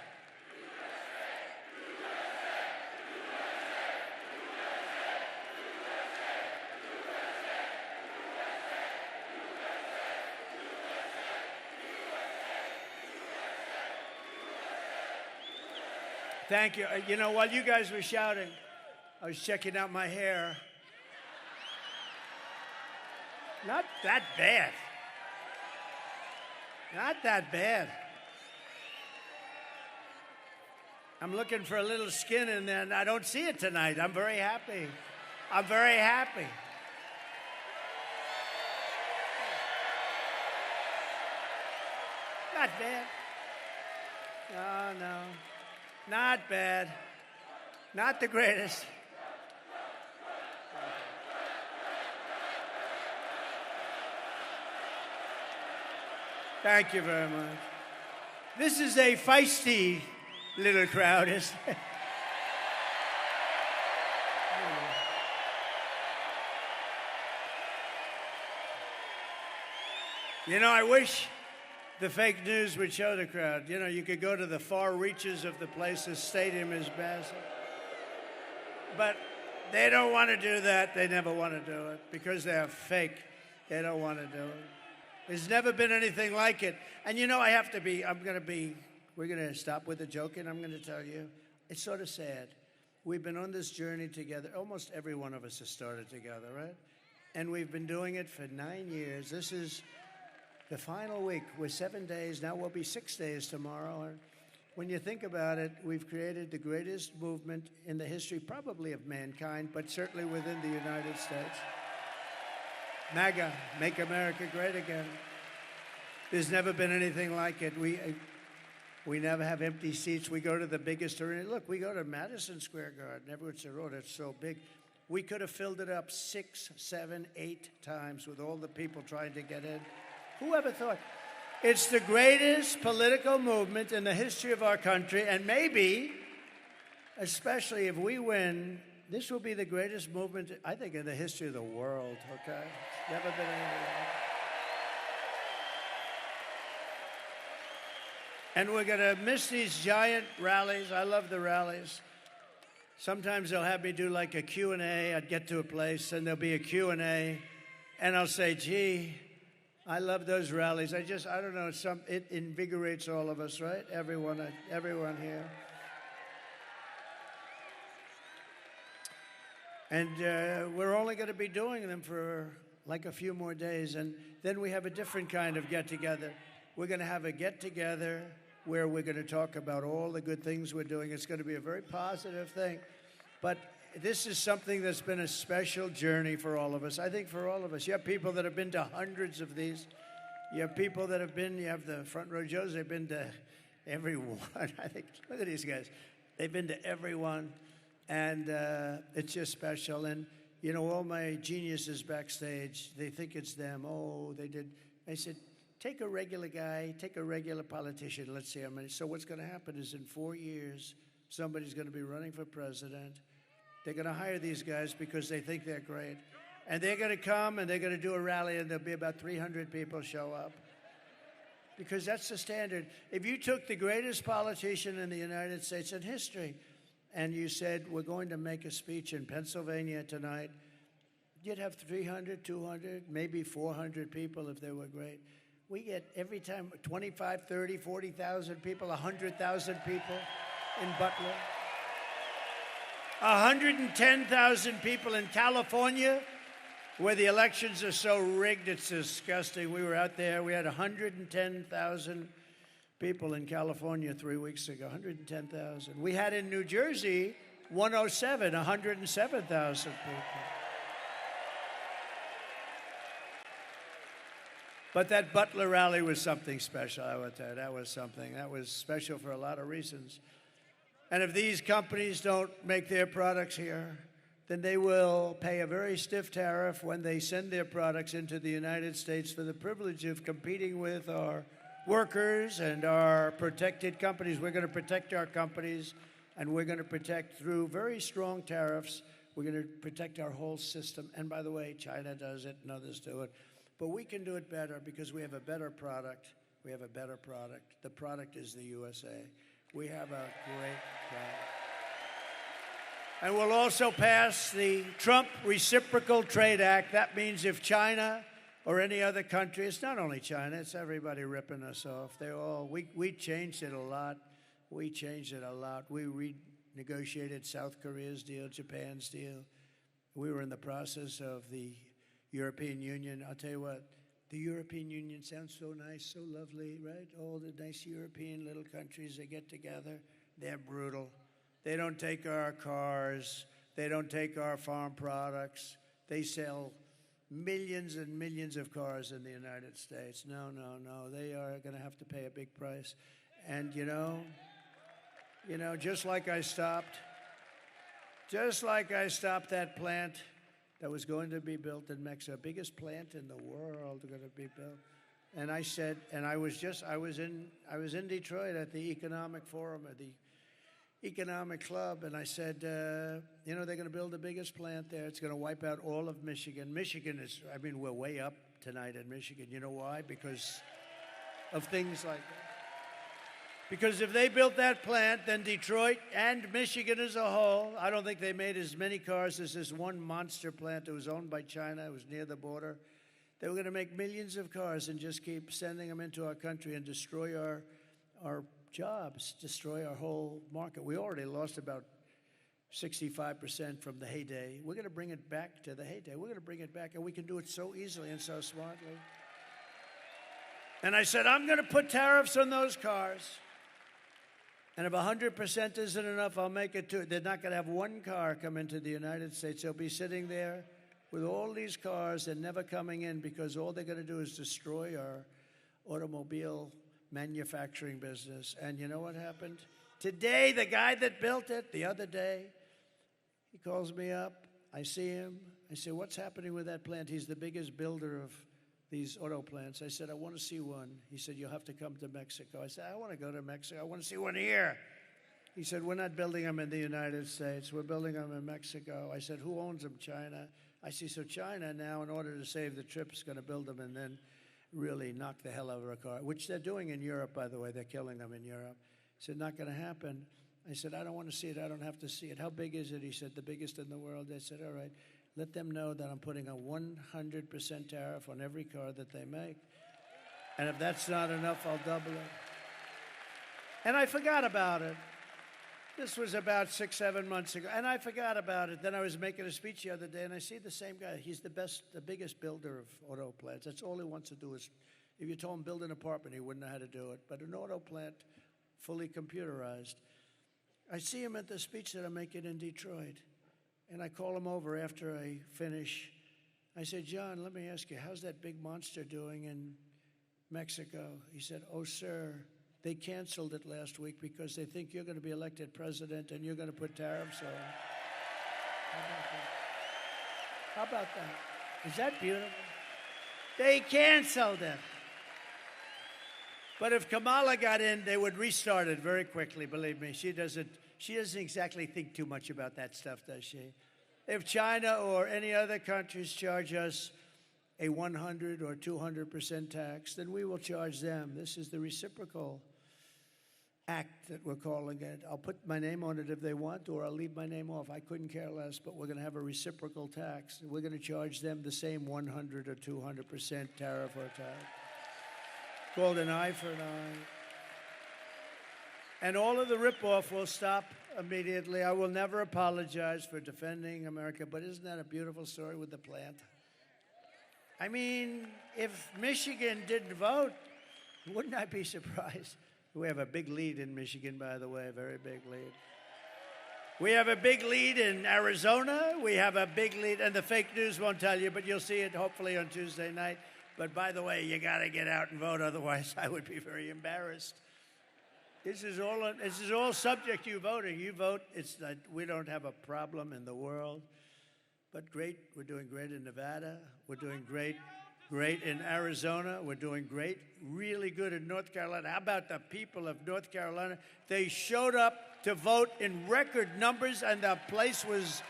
Thank you. You know, while you guys were shouting, I was checking out my hair. Not that bad. Not that bad. I'm looking for a little skin in there, and I don't see it tonight. I'm very happy. I'm very happy. Not bad. No. Not bad. Not the greatest. Thank you very much. This is a feisty little crowd, isn't it? You know, I wish the fake news would show the crowd. You know, you could go to the far reaches of the place. The stadium is massive. But they don't want to do that. They never want to do it because they're fake. They don't want to do it. There's never been anything like it. And you know, we're going to stop with the joking. I'm going to tell you, it's sort of sad. We've been on this journey together. Almost every one of us has started together, right? And we've been doing it for 9 years. This is the final week. We're 7 days. Now we'll be 6 days tomorrow. And when you think about it, we've created the greatest movement in the history, probably of mankind, but certainly within the United States. MAGA, Make America Great Again. There's never been anything like it. We never have empty seats. We go to the biggest arena. Look, we go to Madison Square Garden. Everyone said, oh, that's so big. We could have filled it up 6, 7, 8 times with all the people trying to get in. Who ever thought? It's the greatest political movement in the history of our country, and maybe, especially if we win, this will be the greatest movement, I think, in the history of the world, okay? It's never been anything like it. And we're going to miss these giant rallies. I love the rallies. Sometimes they'll have me do like a Q&A. I'd get to a place, and there'll be a Q&A, and I'll say, gee, I love those rallies. I don't know, it invigorates all of us, right? Everyone here. And we're only going to be doing them for like a few more days, and then we have a different kind of get-together. We're going to have a get-together where we're going to talk about all the good things we're doing. It's going to be a very positive thing. But this is something that's been a special journey for all of us. I think for all of us. You have people that have been to hundreds of these. You have people that have been, you have the front row Joes, they've been to every one. I think, look at these guys. They've been to every one. And it's just special. And, you know, all my geniuses backstage, they think it's them. Oh, they did. I said, take a regular guy, take a regular politician. Let's see how many. So what's going to happen is in 4 years, somebody's going to be running for president. They're going to hire these guys because they think they're great. And they're going to come and they're going to do a rally and there'll be about 300 people show up. Because that's the standard. If you took the greatest politician in the United States in history and you said, we're going to make a speech in Pennsylvania tonight, you'd have 300, 200, maybe 400 people if they were great. We get every time 25, 30, 40,000 people, 100,000 people in Butler. 110,000 people in California, where the elections are so rigged, it's disgusting. We were out there, we had 110,000 people in California 3 weeks ago, 110,000. We had in New Jersey 107,000 people. But that Butler rally was something special, I would tell you. That was something. That was special for a lot of reasons. And if these companies don't make their products here, then they will pay a very stiff tariff when they send their products into the United States for the privilege of competing with our workers and our protected companies. We're going to protect our companies, and we're going to protect through very strong tariffs. We're going to protect our whole system. And by the way, China does it and others do it. But we can do it better because we have a better product. We have a better product. The product is the USA. We have a great product. And we'll also pass the Trump Reciprocal Trade Act. That means if China or any other country, it's not only China, it's everybody ripping us off. We changed it a lot. We changed it a lot. We renegotiated South Korea's deal, Japan's deal. We were in the process of the European Union. I'll tell you what, the European Union sounds so nice, so lovely, right? All the nice European little countries, they get together. They're brutal. They don't take our cars. They don't take our farm products. They sell millions and millions of cars in the United States. No. They are going to have to pay a big price. And, just like I stopped that plant that was going to be built in Mexico, biggest plant in the world going to be built. And I said, and I was in Detroit at the Economic Forum, at the Economic Club, and I said, they're going to build the biggest plant there. It's going to wipe out all of Michigan. We're way up tonight in Michigan. You know why? Because of things like that. Because if they built that plant, then Detroit and Michigan as a whole, I don't think they made as many cars as this one monster plant that was owned by China. It was near the border. They were going to make millions of cars and just keep sending them into our country and destroy our jobs, destroy our whole market. We already lost about 65% from the heyday. We're going to bring it back to the heyday. We're going to bring it back, and we can do it so easily and so smartly. And I said, I'm going to put tariffs on those cars. And if 100% isn't enough, I'll make it 2. They're not going to have one car come into the United States. They'll be sitting there with all these cars and never coming in because all they're going to do is destroy our automobile manufacturing business. And you know what happened? Today, the guy that built it, the other day, he calls me up. I see him. I say, what's happening with that plant? He's the biggest builder of these auto plants. I said, I want to see one. He said, you'll have to come to Mexico. I said, I want to go to Mexico. I want to see one here. He said, we're not building them in the United States. We're building them in Mexico. I said, who owns them? China. I see, so China now, in order to save the trip, is going to build them and then really knock the hell out of a car, which they're doing in Europe, by the way. They're killing them in Europe. He said, not going to happen. I said, I don't want to see it. I don't have to see it. How big is it? He said, the biggest in the world. I said, all right. Let them know that I'm putting a 100% tariff on every car that they make. And if that's not enough, I'll double it. And I forgot about it. This was about 6-7 months ago. And I forgot about it. Then I was making a speech the other day, and I see the same guy. He's the biggest builder of auto plants. That's all he wants to do is, if you told him build an apartment, he wouldn't know how to do it. But an auto plant, fully computerized. I see him at the speech that I'm making in Detroit. And I call him over after I finish. I said, John, let me ask you, how's that big monster doing in Mexico? He said, oh, sir, they canceled it last week because they think you're going to be elected president and you're going to put tariffs on. How about that? Is that beautiful? They canceled it. But if Kamala got in, they would restart it very quickly, believe me. She doesn't exactly think too much about that stuff, does she? If China or any other countries charge us a 100 or 200% tax, then we will charge them. This is the reciprocal act that we're calling it. I'll put my name on it if they want, or I'll leave my name off. I couldn't care less, but we're going to have a reciprocal tax. We're going to charge them the same 100 or 200% tariff or tax. Called an eye for an eye. And all of the ripoff will stop immediately. I will never apologize for defending America, but isn't that a beautiful story with the plant? I mean, if Michigan didn't vote, wouldn't I be surprised? We have a big lead in Michigan, by the way, a very big lead. We have a big lead in Arizona. We have a big lead, and the fake news won't tell you, but you'll see it hopefully on Tuesday night. But by the way, you got to get out and vote, otherwise I would be very embarrassed. This is all subject to you voting. You vote. We don't have a problem in the world. But great, we're doing great in Nevada. We're doing great in Arizona. We're doing great, really good in North Carolina. How about the people of North Carolina? They showed up to vote in record numbers, and the place was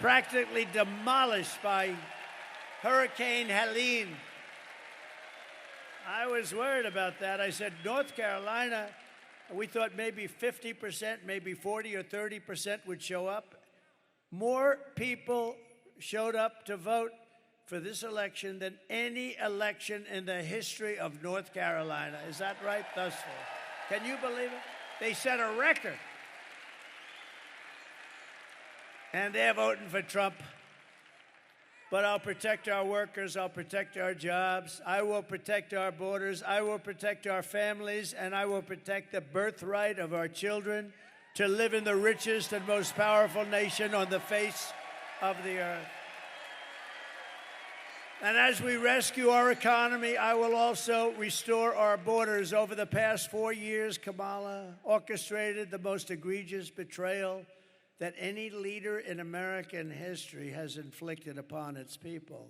practically demolished by Hurricane Helene. I was worried about that. I said, North Carolina, we thought maybe 50%, maybe 40 or 30% would show up. More people showed up to vote for this election than any election in the history of North Carolina. Is that right? Thus far. Can you believe it? They set a record. And they're voting for Trump. But I'll protect our workers. I'll protect our jobs. I will protect our borders. I will protect our families. And I will protect the birthright of our children to live in the richest and most powerful nation on the face of the earth. And as we rescue our economy, I will also restore our borders. Over the past 4 years, Kamala orchestrated the most egregious betrayal that any leader in American history has inflicted upon its people.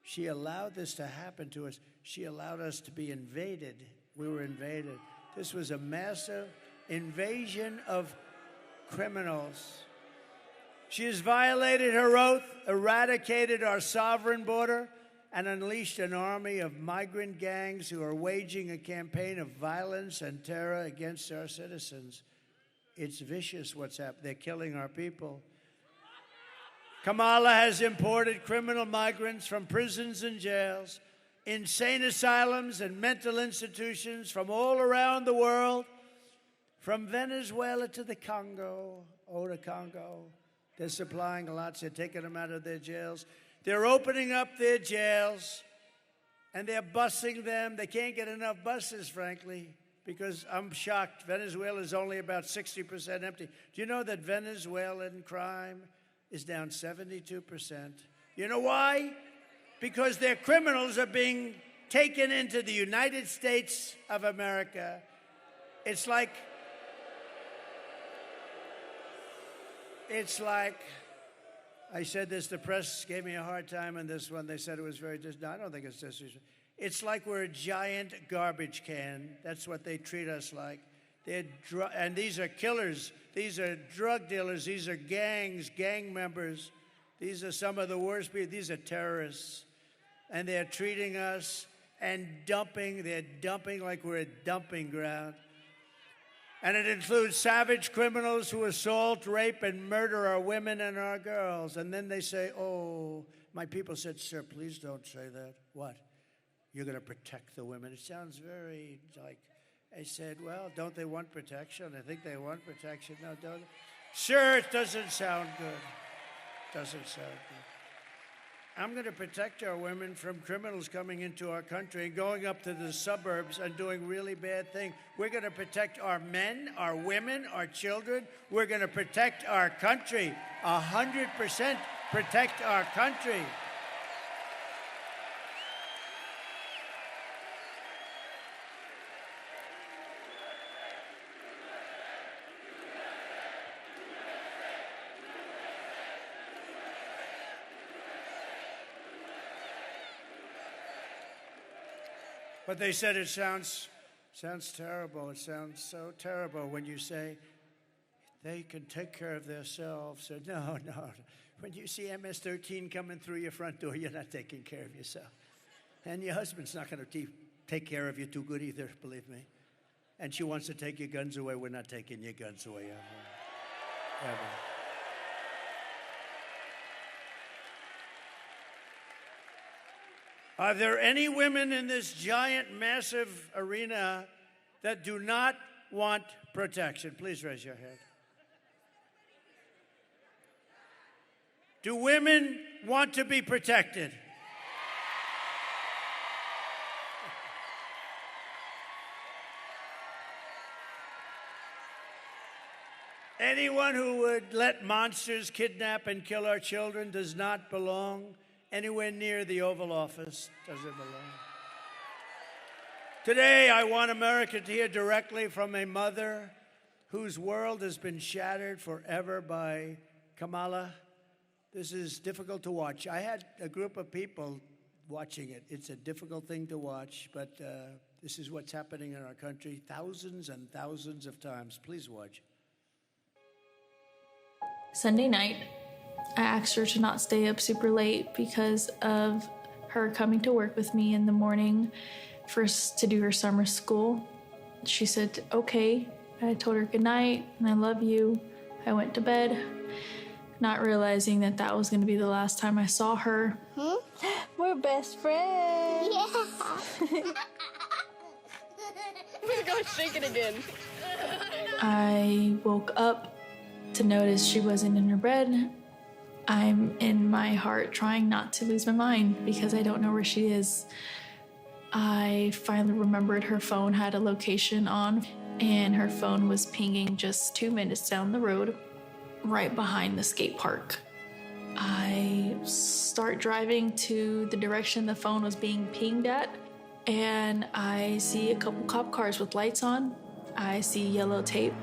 She allowed this to happen to us. She allowed us to be invaded. We were invaded. This was a massive invasion of criminals. She has violated her oath, eradicated our sovereign border, and unleashed an army of migrant gangs who are waging a campaign of violence and terror against our citizens. It's vicious what's happening. They're killing our people. Kamala has imported criminal migrants from prisons and jails, insane asylums and mental institutions from all around the world, from Venezuela to the Congo. Oh, the Congo. They're supplying lots. They're taking them out of their jails. They're opening up their jails, and they're busing them. They can't get enough buses, frankly, because I'm shocked. Venezuela is only about 60% empty. Do you know that Venezuelan crime is down 72%? You know why? Because their criminals are being taken into the United States of America. It's like I said this, the press gave me a hard time on this one. They said it was very no, I don't think it's disrespectful. It's like we're a giant garbage can. That's what they treat us like. And these are killers. These are drug dealers. These are gangs, gang members. These are some of the worst people. These are terrorists. And they're treating us and dumping. They're dumping like we're a dumping ground. And it includes savage criminals who assault, rape, and murder our women and our girls. And then they say, oh, my people said, sir, please don't say that. What? You're going to protect the women. It sounds very like, I said, well, don't they want protection? I think they want protection. No, don't. Sure, it doesn't sound good. Doesn't sound good. I'm going to protect our women from criminals coming into our country and going up to the suburbs and doing really bad things. We're going to protect our men, our women, our children. We're going to protect our country. 100% protect our country. But they said it sounds terrible. It sounds so terrible when you say they can take care of themselves. So no. When you see MS-13 coming through your front door, you're not taking care of yourself. And your husband's not going to take care of you too good either, believe me. And she wants to take your guns away. We're not taking your guns away ever. Ever. Are there any women in this giant, massive arena that do not want protection? Please raise your hand. Do women want to be protected? Anyone who would let monsters kidnap and kill our children does not belong anywhere near the Oval Office. Doesn't belong. Today, I want America to hear directly from a mother whose world has been shattered forever by Kamala. This is difficult to watch. I had a group of people watching it. It's a difficult thing to watch, but this is what's happening in our country thousands and thousands of times. Please watch. Sunday night, I asked her to not stay up super late because of her coming to work with me in the morning to do her summer school. She said, okay. I told her good night and I love you. I went to bed, not realizing that that was going to be the last time I saw her. We're best friends. Yeah. I'm gonna go shake it again. I woke up to notice she wasn't in her bed. I'm in my heart trying not to lose my mind because I don't know where she is. I finally remembered her phone had a location on, and her phone was pinging just 2 minutes down the road, right behind the skate park. I start driving to the direction the phone was being pinged at, and I see a couple cop cars with lights on. I see yellow tape,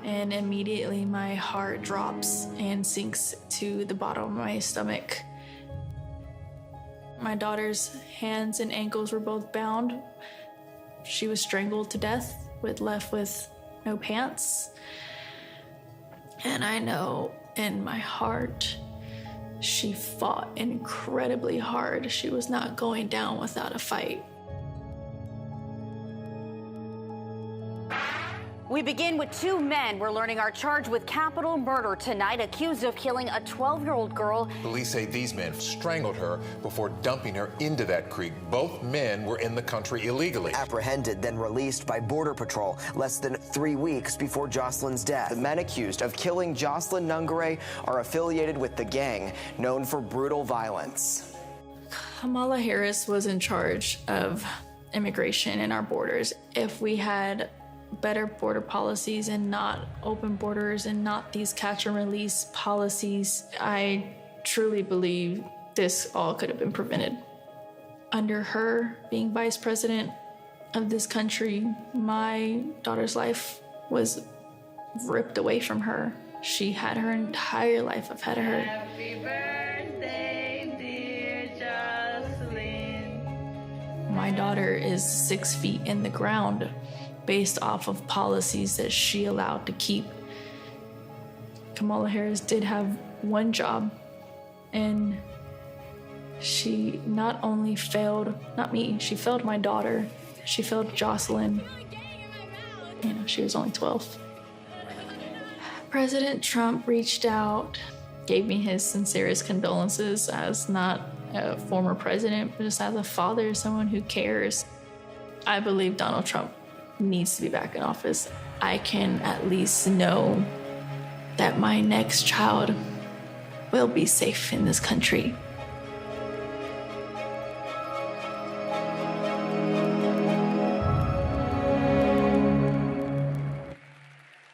and immediately my heart drops and sinks to the bottom of my stomach. My daughter's hands and ankles were both bound. She was strangled to death, left with no pants. And I know in my heart, she fought incredibly hard. She was not going down without a fight. We begin with two men we're learning are charged with capital murder tonight, accused of killing a 12-year-old girl. Police say these men strangled her before dumping her into that creek. Both men were in the country illegally. Apprehended, then released by Border Patrol less than 3 weeks before Jocelyn's death. The men accused of killing Jocelyn Nungare are affiliated with the gang known for brutal violence. Kamala Harris was in charge of immigration in our borders. If we had better border policies and not open borders and not these catch and release policies, I truly believe this all could have been prevented. Under her being vice president of this country, my daughter's life was ripped away from her. She had her entire life ahead of her. Happy birthday, dear Jocelyn. My daughter is 6 feet in the ground based off of policies that she allowed to keep. Kamala Harris did have one job, and she not only failed, not me, she failed my daughter, she failed Jocelyn. You know, she was only 12. President Trump reached out, gave me his sincerest condolences as not a former president, but just as a father, someone who cares. I believe Donald Trump needs to be back in office. I can at least know that my next child will be safe in this country.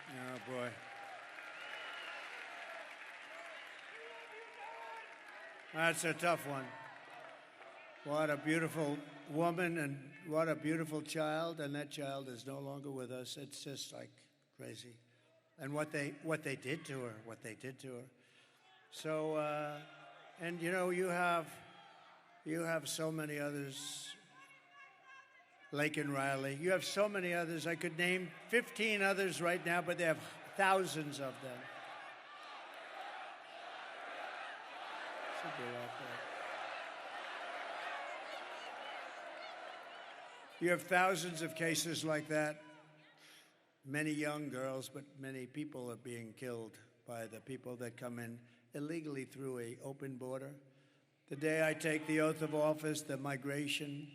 Oh, boy. That's a tough one. What a beautiful woman and what a beautiful child, and that child is no longer with us. It's just like crazy. And what they did to her, So, and you know, you have so many others, Lake and Riley. You have so many others. I could name 15 others right now, but they have thousands of them. Should be right there. You have thousands of cases like that. Many young girls, but many people are being killed by the people that come in illegally through an open border. The day I take the oath of office, the migration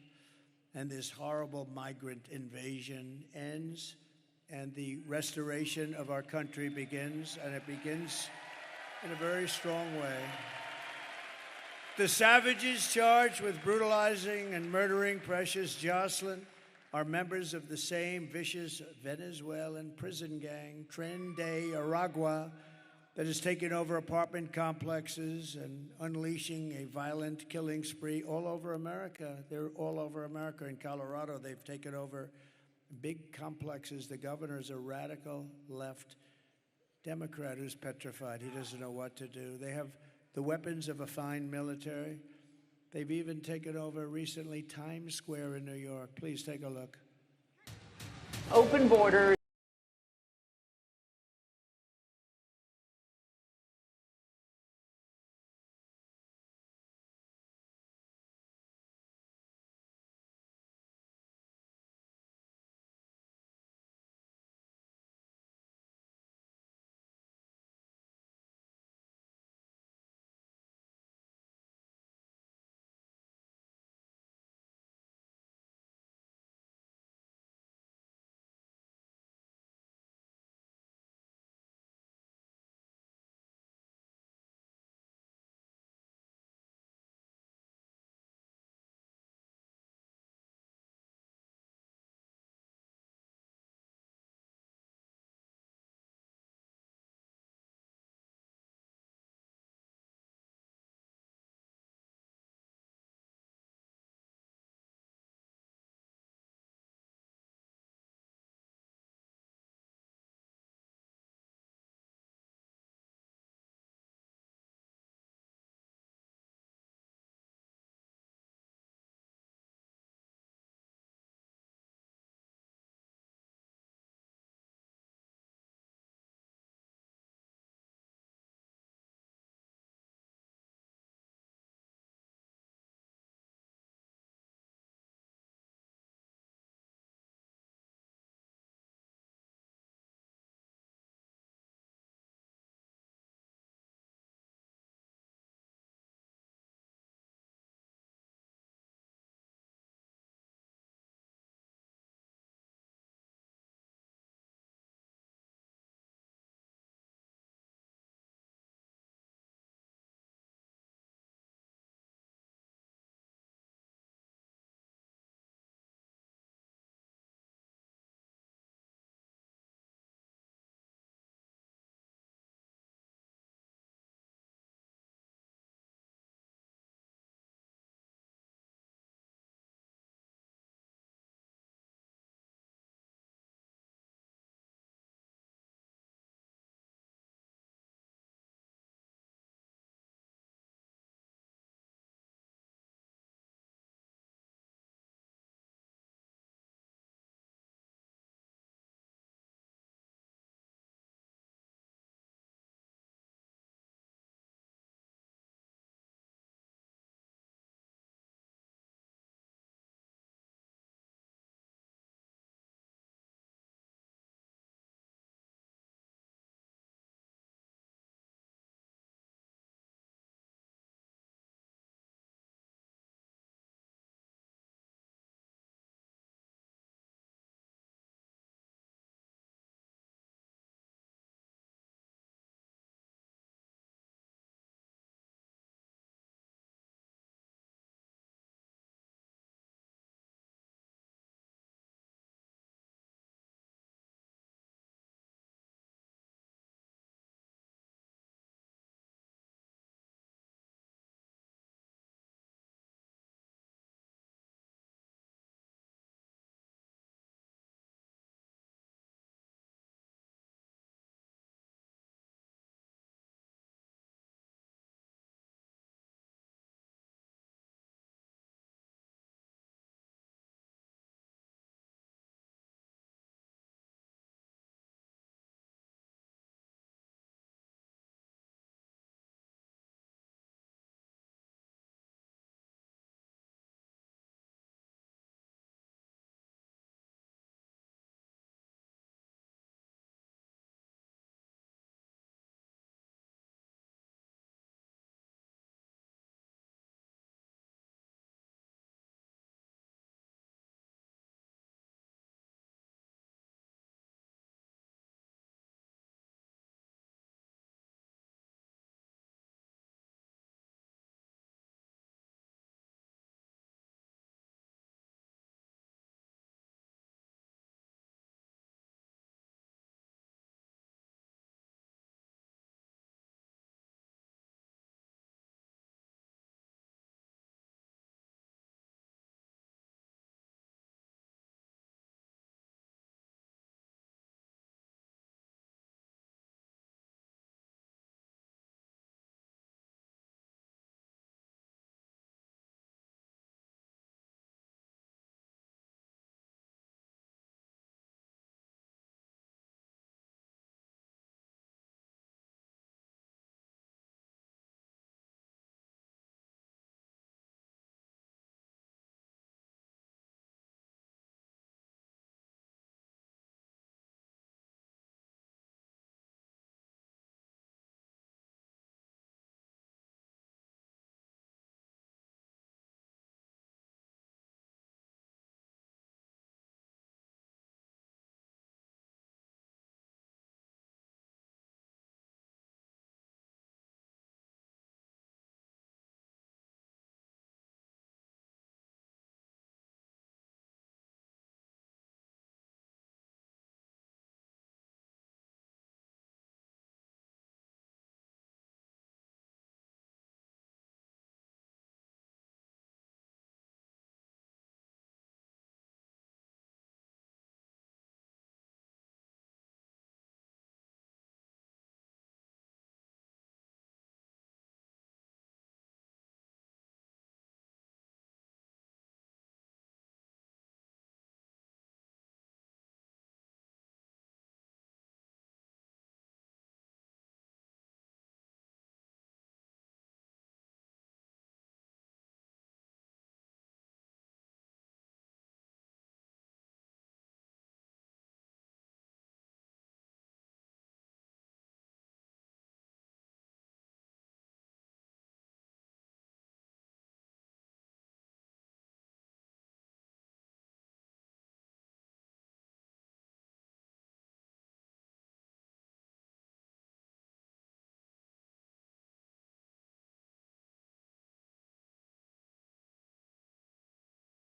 and this horrible migrant invasion ends, and the restoration of our country begins, and it begins in a very strong way. The savages charged with brutalizing and murdering precious Jocelyn are members of the same vicious Venezuelan prison gang, Tren de Aragua, that is taking over apartment complexes and unleashing a violent killing spree all over America. They're all over America. In Colorado, they've taken over big complexes. The governor is a radical left Democrat who's petrified. He doesn't know what to do. They have the weapons of a fine military. They've even taken over recently Times Square in New York. Please take a look. Open borders.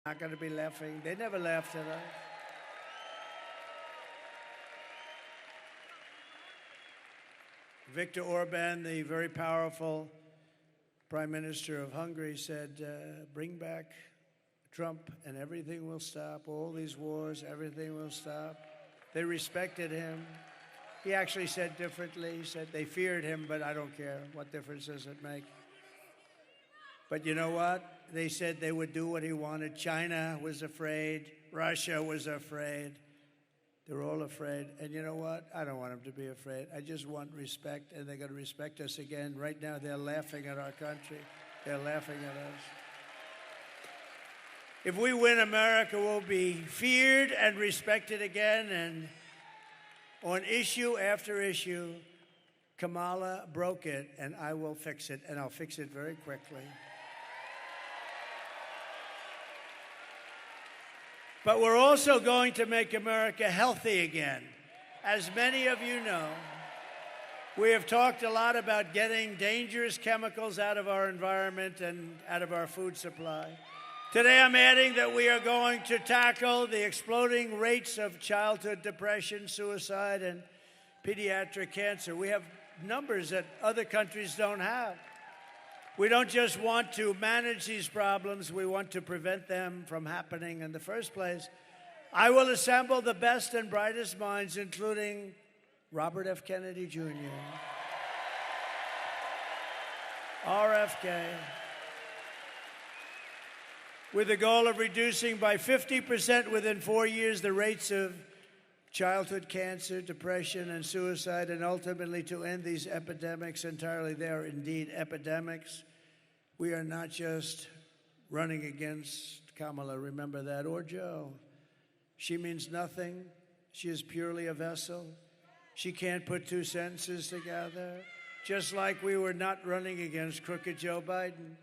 not going to be laughing. They never laughed at us. Viktor Orban, the very powerful Prime Minister of Hungary, said, bring back Trump and everything will stop. All these wars, everything will stop. They respected him. He actually said differently. He said they feared him, but I don't care. What difference does it make? But you know what? They said they would do what he wanted. China was afraid. Russia was afraid. They're all afraid. And you know what? I don't want them to be afraid. I just want respect, and they're going to respect us again. Right now, they're laughing at our country. They're laughing at us. If we win, America will be feared and respected again. And on issue after issue, Kamala broke it, and I will fix it, and I'll fix it very quickly. But we're also going to make America healthy again. As many of you know, we have talked a lot about getting dangerous chemicals out of our environment and out of our food supply. Today, I'm adding that we are going to tackle the exploding rates of childhood depression, suicide, and pediatric cancer. We have numbers that other countries don't have. We don't just want to manage these problems, we want to prevent them from happening in the first place. I will assemble the best and brightest minds, including Robert F. Kennedy Jr., RFK, with the goal of reducing by 50% within 4 years the rates of childhood cancer, depression, and suicide, and ultimately to end these epidemics entirely. They are indeed epidemics. We are not just running against Kamala, remember that, or Joe. She means nothing. She is purely a vessel. She can't put two sentences together. Just like we were not running against crooked Joe Biden.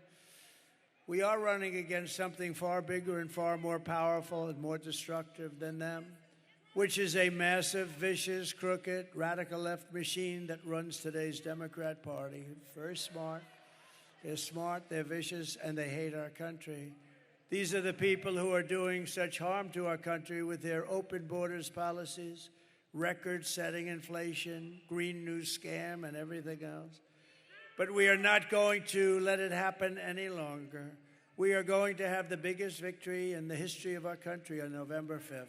We are running against something far bigger and far more powerful and more destructive than them, which is a massive, vicious, crooked, radical left machine that runs today's Democrat Party. Very smart. They're smart, they're vicious, and they hate our country. These are the people who are doing such harm to our country with their open borders policies, record-setting inflation, Green New Scam, and everything else. But we are not going to let it happen any longer. We are going to have the biggest victory in the history of our country on November 5th.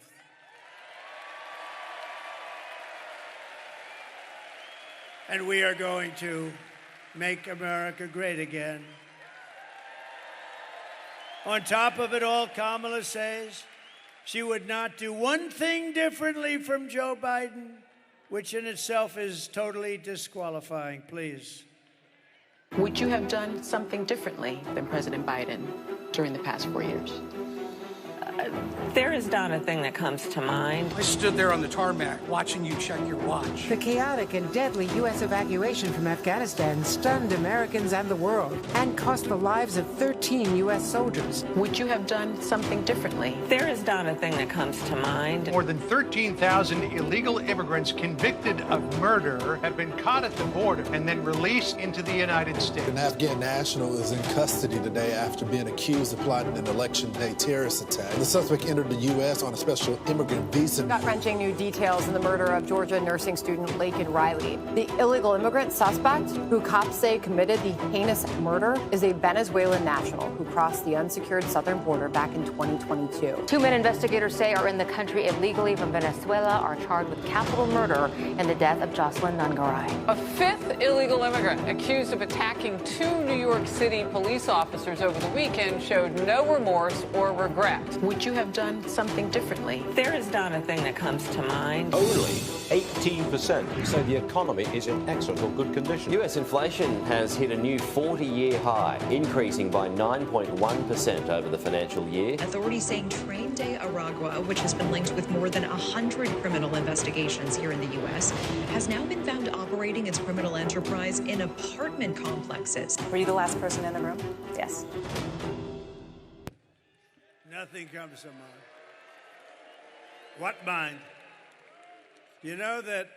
And we are going to make America great again. On top of it all, Kamala says she would not do one thing differently from Joe Biden, which in itself is totally disqualifying. Please. Would you have done something differently than President Biden during the past 4 years? There is not a thing that comes to mind. I stood there on the tarmac watching you check your watch. The chaotic and deadly U.S. evacuation from Afghanistan stunned Americans and the world and cost the lives of 13 U.S. soldiers. Would you have done something differently? There is not a thing that comes to mind. More than 13,000 illegal immigrants convicted of murder have been caught at the border and then released into the United States. An Afghan national is in custody today after being accused of plotting an election day terrorist attack. The suspect entered the U.S. on a special immigrant visa. Gut-wrenching new details in the murder of Georgia nursing student Laken Riley. The illegal immigrant suspect, who cops say committed the heinous murder, is a Venezuelan national who crossed the unsecured southern border back in 2022. 2 men investigators say are in the country illegally from Venezuela are charged with capital murder in the death of Jocelyn Nungaray. A 5th illegal immigrant accused of attacking 2 New York City police officers over the weekend showed no remorse or regret. Would you have done something differently? There is not a thing that comes to mind. Only 18% say the economy is in excellent or good condition. US inflation has hit a new 40-year high, increasing by 9.1% over the financial year. Authorities saying Train de Aragua, which has been linked with more than 100 criminal investigations here in the U.S., has now been found operating its criminal enterprise in apartment complexes. Were you the last person in the room? Yes. Nothing comes to mind. What mind? You know that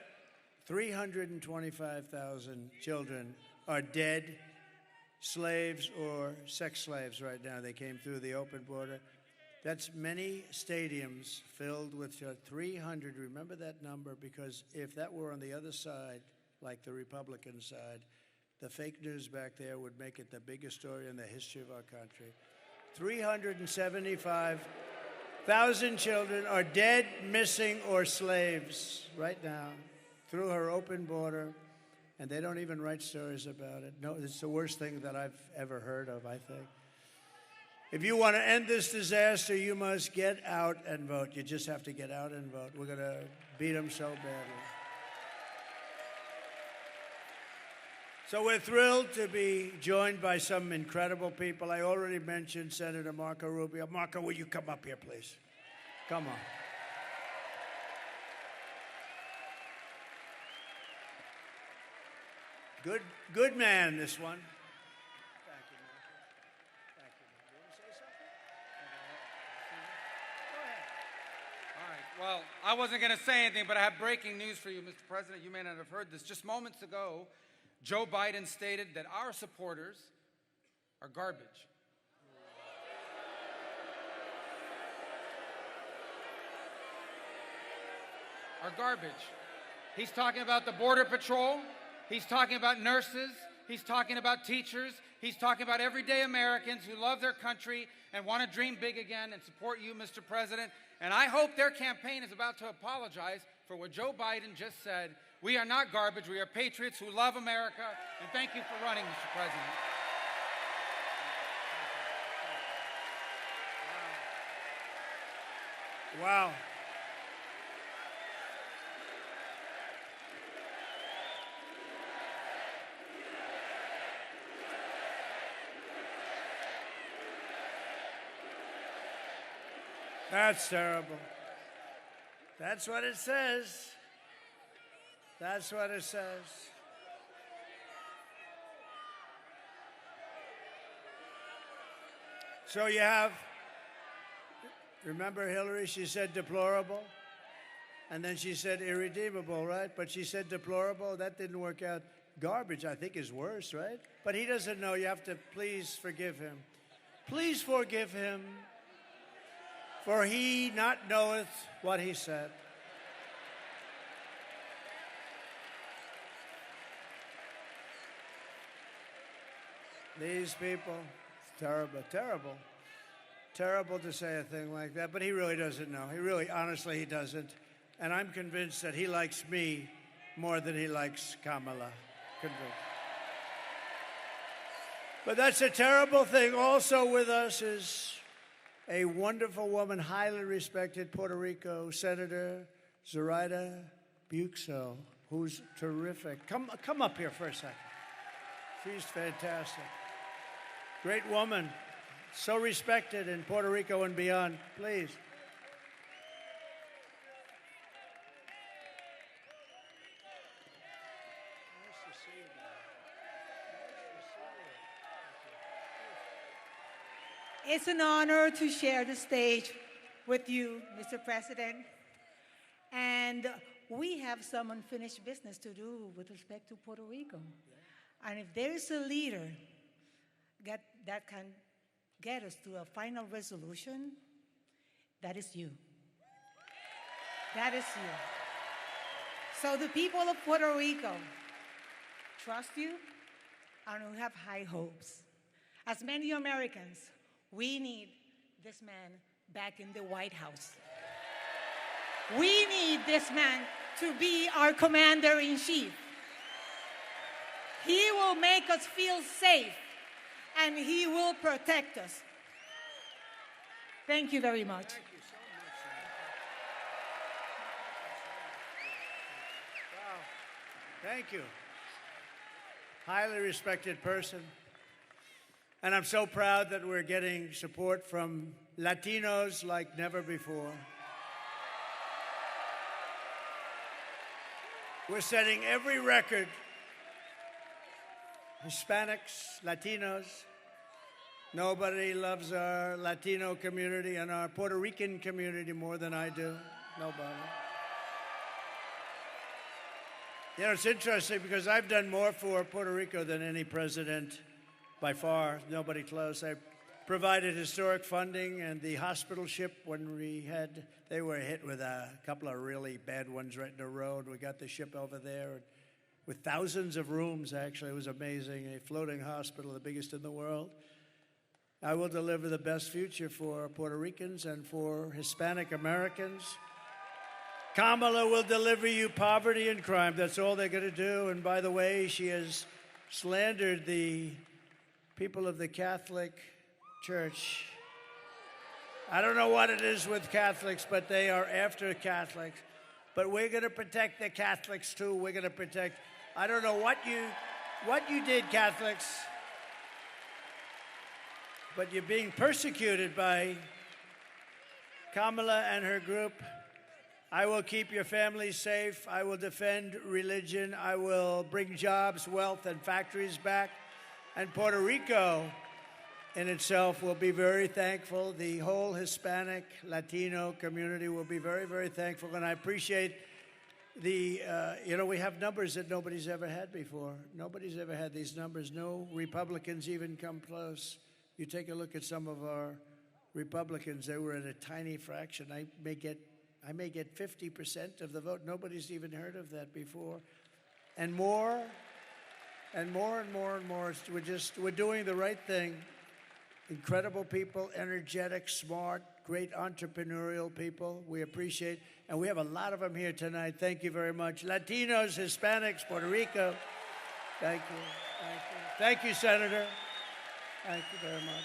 325,000 children are dead, slaves or sex slaves right now. They came through the open border. That's many stadiums filled with 300. Remember that number, because if that were on the other side, like the Republican side, the fake news back there would make it the biggest story in the history of our country. 375,000 children are dead, missing, or slaves right now through her open border, and they don't even write stories about it. No, it's the worst thing that I've ever heard of, I think. If you want to end this disaster, you must get out and vote. You just have to get out and vote. We're going to beat them so badly. So we're thrilled to be joined by some incredible people. I already mentioned Senator Marco Rubio. Marco, will you come up here, please? Come on. Good man, this one. Thank you, Marco. Thank you. You want to say something? Go ahead. All right. Well, I wasn't going to say anything, but I have breaking news for you, Mr. President. You may not have heard this. Just moments ago, Joe Biden stated that our supporters are garbage. Are garbage. He's talking about the Border Patrol. He's talking about nurses. He's talking about teachers. He's talking about everyday Americans who love their country and want to dream big again and support you, Mr. President. And I hope their campaign is about to apologize for what Joe Biden just said. We are not garbage. We are patriots who love America. And thank you for running, Mr. President. Wow. That's terrible. That's what it says. That's what it says. So you have, remember Hillary, she said deplorable, and then she said irredeemable, right? But she said deplorable, that didn't work out. Garbage, I think, is worse, right? But he doesn't know. You have to please forgive him. Please forgive him, for he not knoweth what he said. These people, terrible, terrible. Terrible to say a thing like that, but he really doesn't know. He really, honestly, he doesn't. And I'm convinced that he likes me more than he likes Kamala. Convinced. But that's a terrible thing. Also with us is a wonderful woman, highly respected Puerto Rico Senator Zoraida Buxo, who's terrific. Come up here for a second. She's fantastic. Great woman, so respected in Puerto Rico and beyond. Please. It's an honor to share the stage with you, Mr. President. And we have some unfinished business to do with respect to Puerto Rico. And if there is a leader that can get us to a final resolution, that is you. That is you. So the people of Puerto Rico trust you, and we have high hopes. As many Americans, we need this man back in the White House. We need this man to be our commander-in-chief. He will make us feel safe, and he will protect us. Thank you very much. Thank you so much. Wow. Thank you. Highly respected person. And I'm so proud that we're getting support from Latinos like never before. We're setting every record. Hispanics, Latinos. Nobody loves our Latino community and our Puerto Rican community more than I do. Nobody. You know, it's interesting because I've done more for Puerto Rico than any president by far. Nobody close. I provided historic funding, and the hospital ship, when they were hit with a couple of really bad ones right in the road. We got the ship over there with thousands of rooms, actually. It was amazing. A floating hospital, the biggest in the world. I will deliver the best future for Puerto Ricans and for Hispanic Americans. Kamala will deliver you poverty and crime. That's all they're going to do. And by the way, she has slandered the people of the Catholic Church. I don't know what it is with Catholics, but they are after Catholics. But we're going to protect the Catholics, too. We're going to protect. I don't know what you did, Catholics, but you're being persecuted by Kamala and her group. I will keep your families safe. I will defend religion. I will bring jobs, wealth, and factories back. And Puerto Rico in itself will be very thankful. The whole Hispanic, Latino community will be very, very thankful. And I appreciate we have numbers that nobody's ever had before. Nobody's ever had these numbers. No Republicans even come close. You take a look at some of our Republicans, they were at a tiny fraction. I may get 50% of the vote. Nobody's even heard of that before. And more and more and more and more. We're doing the right thing. Incredible people, energetic, smart, great entrepreneurial people. We appreciate, and we have a lot of them here tonight. Thank you very much. Latinos, Hispanics, Puerto Rico. Thank you. Thank you. Thank you, Senator. Thank you very much.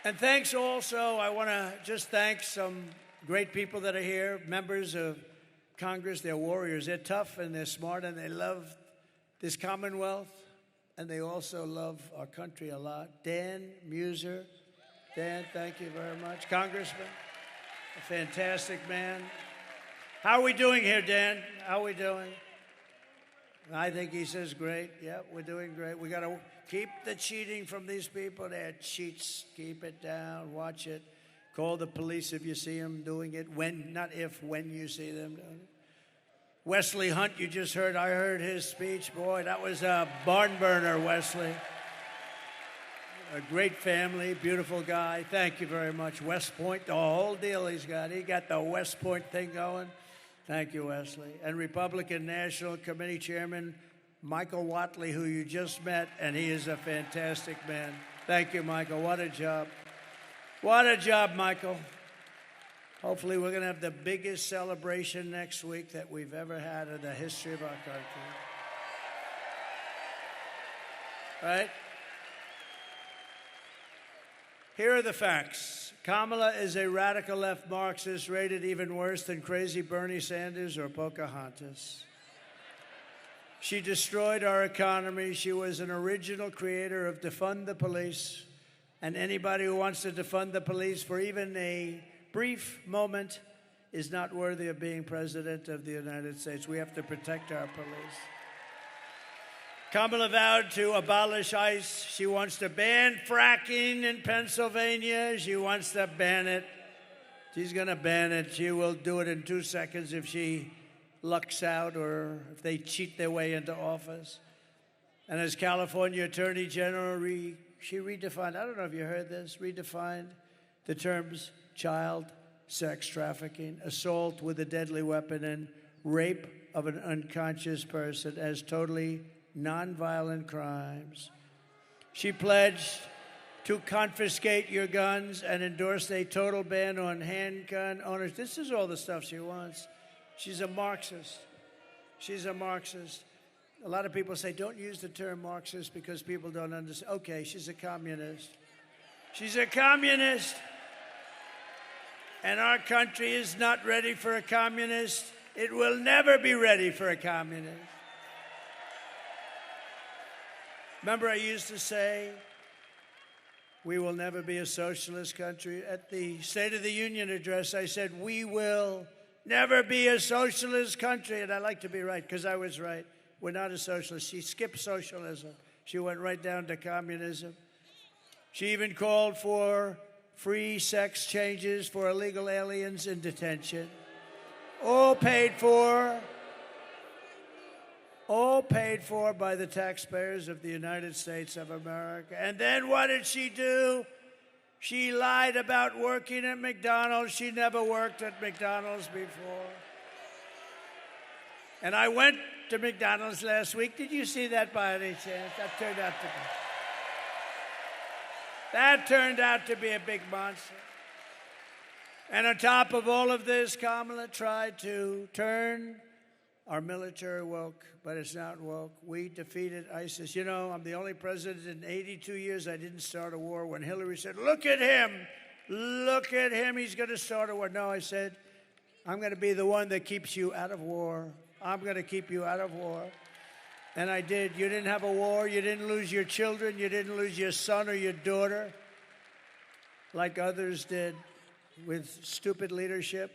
And thanks also, I want to just thank some great people that are here, members of Congress. They're warriors. They're tough and they're smart and they love this Commonwealth. And they also love our country a lot. Dan Muser. Dan, thank you very much. Congressman, a fantastic man. How are we doing here, Dan? How are we doing? I think he says great. Yeah, we're doing great. We got to keep the cheating from these people. They're cheats. Keep it down. Watch it. Call the police if you see them doing it. When you see them doing it. Wesley Hunt, you just heard. I heard his speech. Boy, that was a barn burner, Wesley. A great family, beautiful guy. Thank you very much. West Point, the whole deal he's got. He got the West Point thing going. Thank you, Wesley. And Republican National Committee Chairman Michael Watley, who you just met, and he is a fantastic man. Thank you, Michael. What a job. What a job, Michael. Hopefully, we're going to have the biggest celebration next week that we've ever had in the history of our country. Right? Here are the facts. Kamala is a radical left Marxist, rated even worse than crazy Bernie Sanders or Pocahontas. She destroyed our economy. She was an original creator of defund the police. And anybody who wants to defund the police for even a brief moment is not worthy of being president of the United States. We have to protect our police. Kamala vowed to abolish ICE. She wants to ban fracking in Pennsylvania. She wants to ban it. She's going to ban it. She will do it in 2 seconds if she lucks out or if they cheat their way into office. And as California Attorney General, she redefined, I don't know if you heard this, redefined the terms child sex trafficking, assault with a deadly weapon, and rape of an unconscious person as totally nonviolent crimes. She pledged to confiscate your guns and endorsed a total ban on handgun owners. This is all the stuff she wants. She's a Marxist. She's a Marxist. A lot of people say, don't use the term Marxist because people don't understand. Okay, she's a communist. She's a communist. And our country is not ready for a communist. It will never be ready for a communist. Remember, I used to say, we will never be a socialist country. At the State of the Union address, I said, we will never be a socialist country. And I like to be right, because I was right. We're not a socialist. She skipped socialism. She went right down to communism. She even called for free sex changes for illegal aliens in detention. All paid for all paid for by the taxpayers of the United States of America. And then what did she do? She lied about working at McDonald's. She never worked at McDonald's before. And I went to McDonald's last week. Did you see that by any chance? That turned out to be a big monster. And on top of all of this, Kamala tried to turn our military woke, but it's not woke. We defeated ISIS. You know, I'm the only president in 82 years I didn't start a war. When Hillary said, look at him, he's going to start a war. No, I said, I'm going to be the one that keeps you out of war. I'm going to keep you out of war. And I did. You didn't have a war. You didn't lose your children. You didn't lose your son or your daughter like others did with stupid leadership.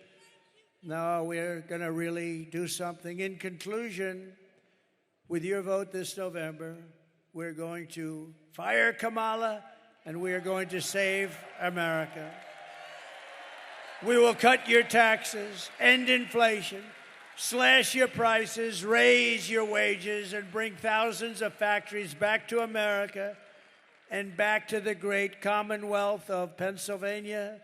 No, we're going to really do something. In conclusion, with your vote this November, we're going to fire Kamala and we are going to save America. We will cut your taxes, end inflation, slash your prices, raise your wages, and bring thousands of factories back to America and back to the great Commonwealth of Pennsylvania.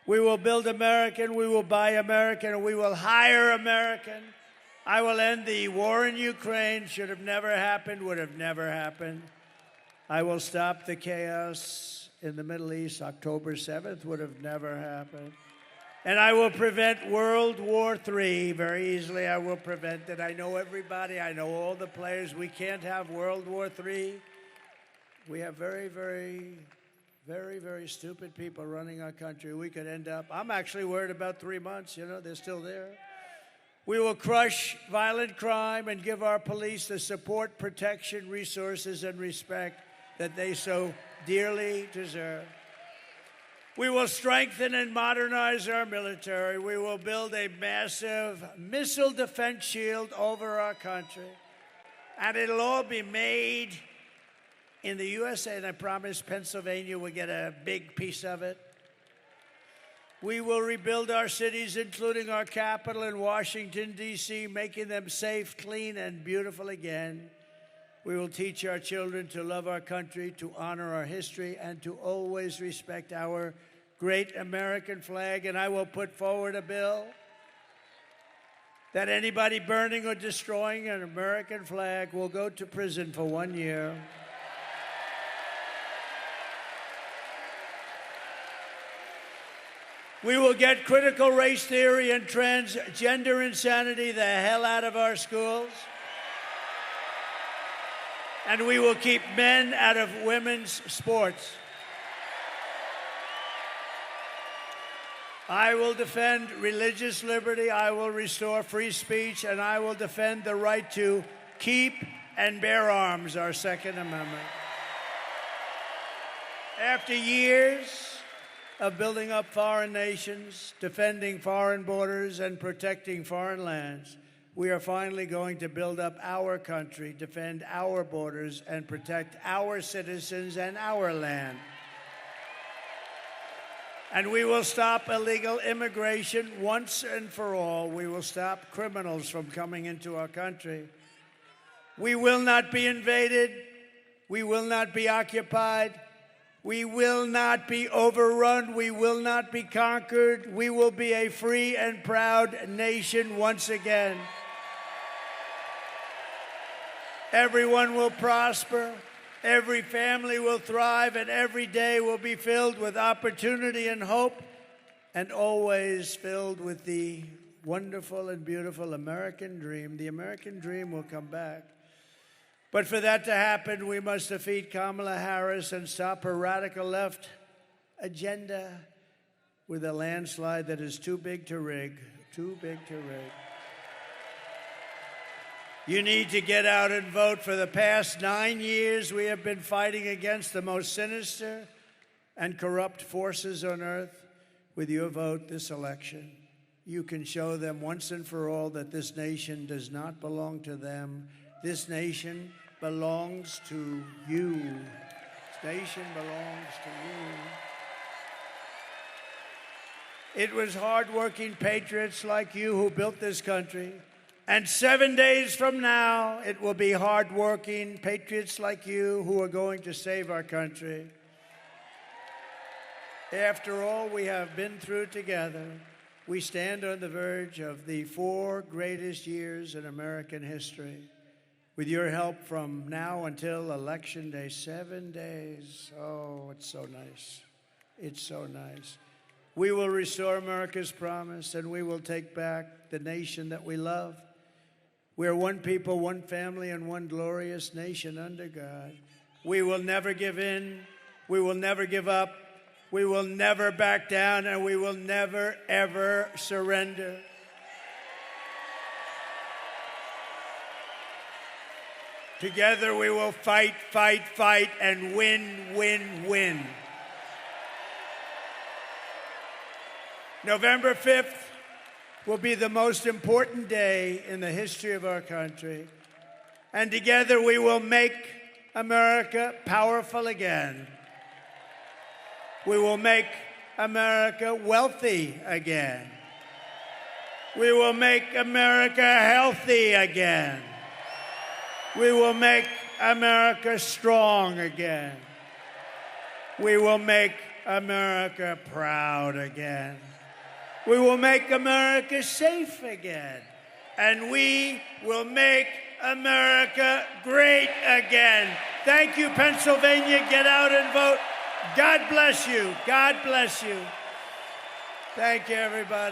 We will build American, we will buy American, and we will hire American. I will end the war in Ukraine. Should have never happened, would have never happened. I will stop the chaos in the Middle East. October 7th would have never happened. And I will prevent World War III very easily. I will prevent it. I know everybody. I know all the players. We can't have World War III. We have very, very stupid people running our country. We could end up, I'm actually worried about 3 months. You know, they're still there. We will crush violent crime and give our police the support, protection, resources, and respect that they so dearly deserve. We will strengthen and modernize our military. We will build a massive missile defense shield over our country. And it'll all be made in the USA, and I promise Pennsylvania will get a big piece of it. We will rebuild our cities, including our capital in Washington, D.C., making them safe, clean, and beautiful again. We will teach our children to love our country, to honor our history, and to always respect our great American flag. And I will put forward a bill that anybody burning or destroying an American flag will go to prison for 1 year. We will get critical race theory and transgender insanity the hell out of our schools. And we will keep men out of women's sports. I will defend religious liberty, I will restore free speech, and I will defend the right to keep and bear arms, our Second Amendment. After years of building up foreign nations, defending foreign borders, and protecting foreign lands, we are finally going to build up our country, defend our borders, and protect our citizens and our land. And we will stop illegal immigration once and for all. We will stop criminals from coming into our country. We will not be invaded. We will not be occupied. We will not be overrun. We will not be conquered. We will be a free and proud nation once again. Everyone will prosper. Every family will thrive, and every day will be filled with opportunity and hope, and always filled with the wonderful and beautiful American dream. The American dream will come back. But for that to happen, we must defeat Kamala Harris and stop her radical left agenda with a landslide that is too big to rig, too big to rig. You need to get out and vote. For the past 9 years, we have been fighting against the most sinister and corrupt forces on earth. With your vote this election, you can show them once and for all that this nation does not belong to them. This nation belongs to you. This nation belongs to you. It was hardworking patriots like you who built this country And 7 days from now, it will be hardworking patriots like you who are going to save our country. After all we have been through together, we stand on the verge of the 4 greatest years in American history. With your help from now until Election Day, 7 days. Oh, it's so nice. It's so nice. We will restore America's promise, and we will take back the nation that we love. We are one people, one family, and one glorious nation under God. We will never give in. We will never give up. We will never back down, and we will never, ever surrender. Together we will fight, fight, fight, and win, win, win. November 5th will be the most important day in the history of our country. And together we will make America powerful again. We will make America wealthy again. We will make America healthy again. We will make America strong again. We will make America proud again. We will make America safe again. And we will make America great again. Thank you, Pennsylvania. Get out and vote. God bless you. God bless you. Thank you, everybody.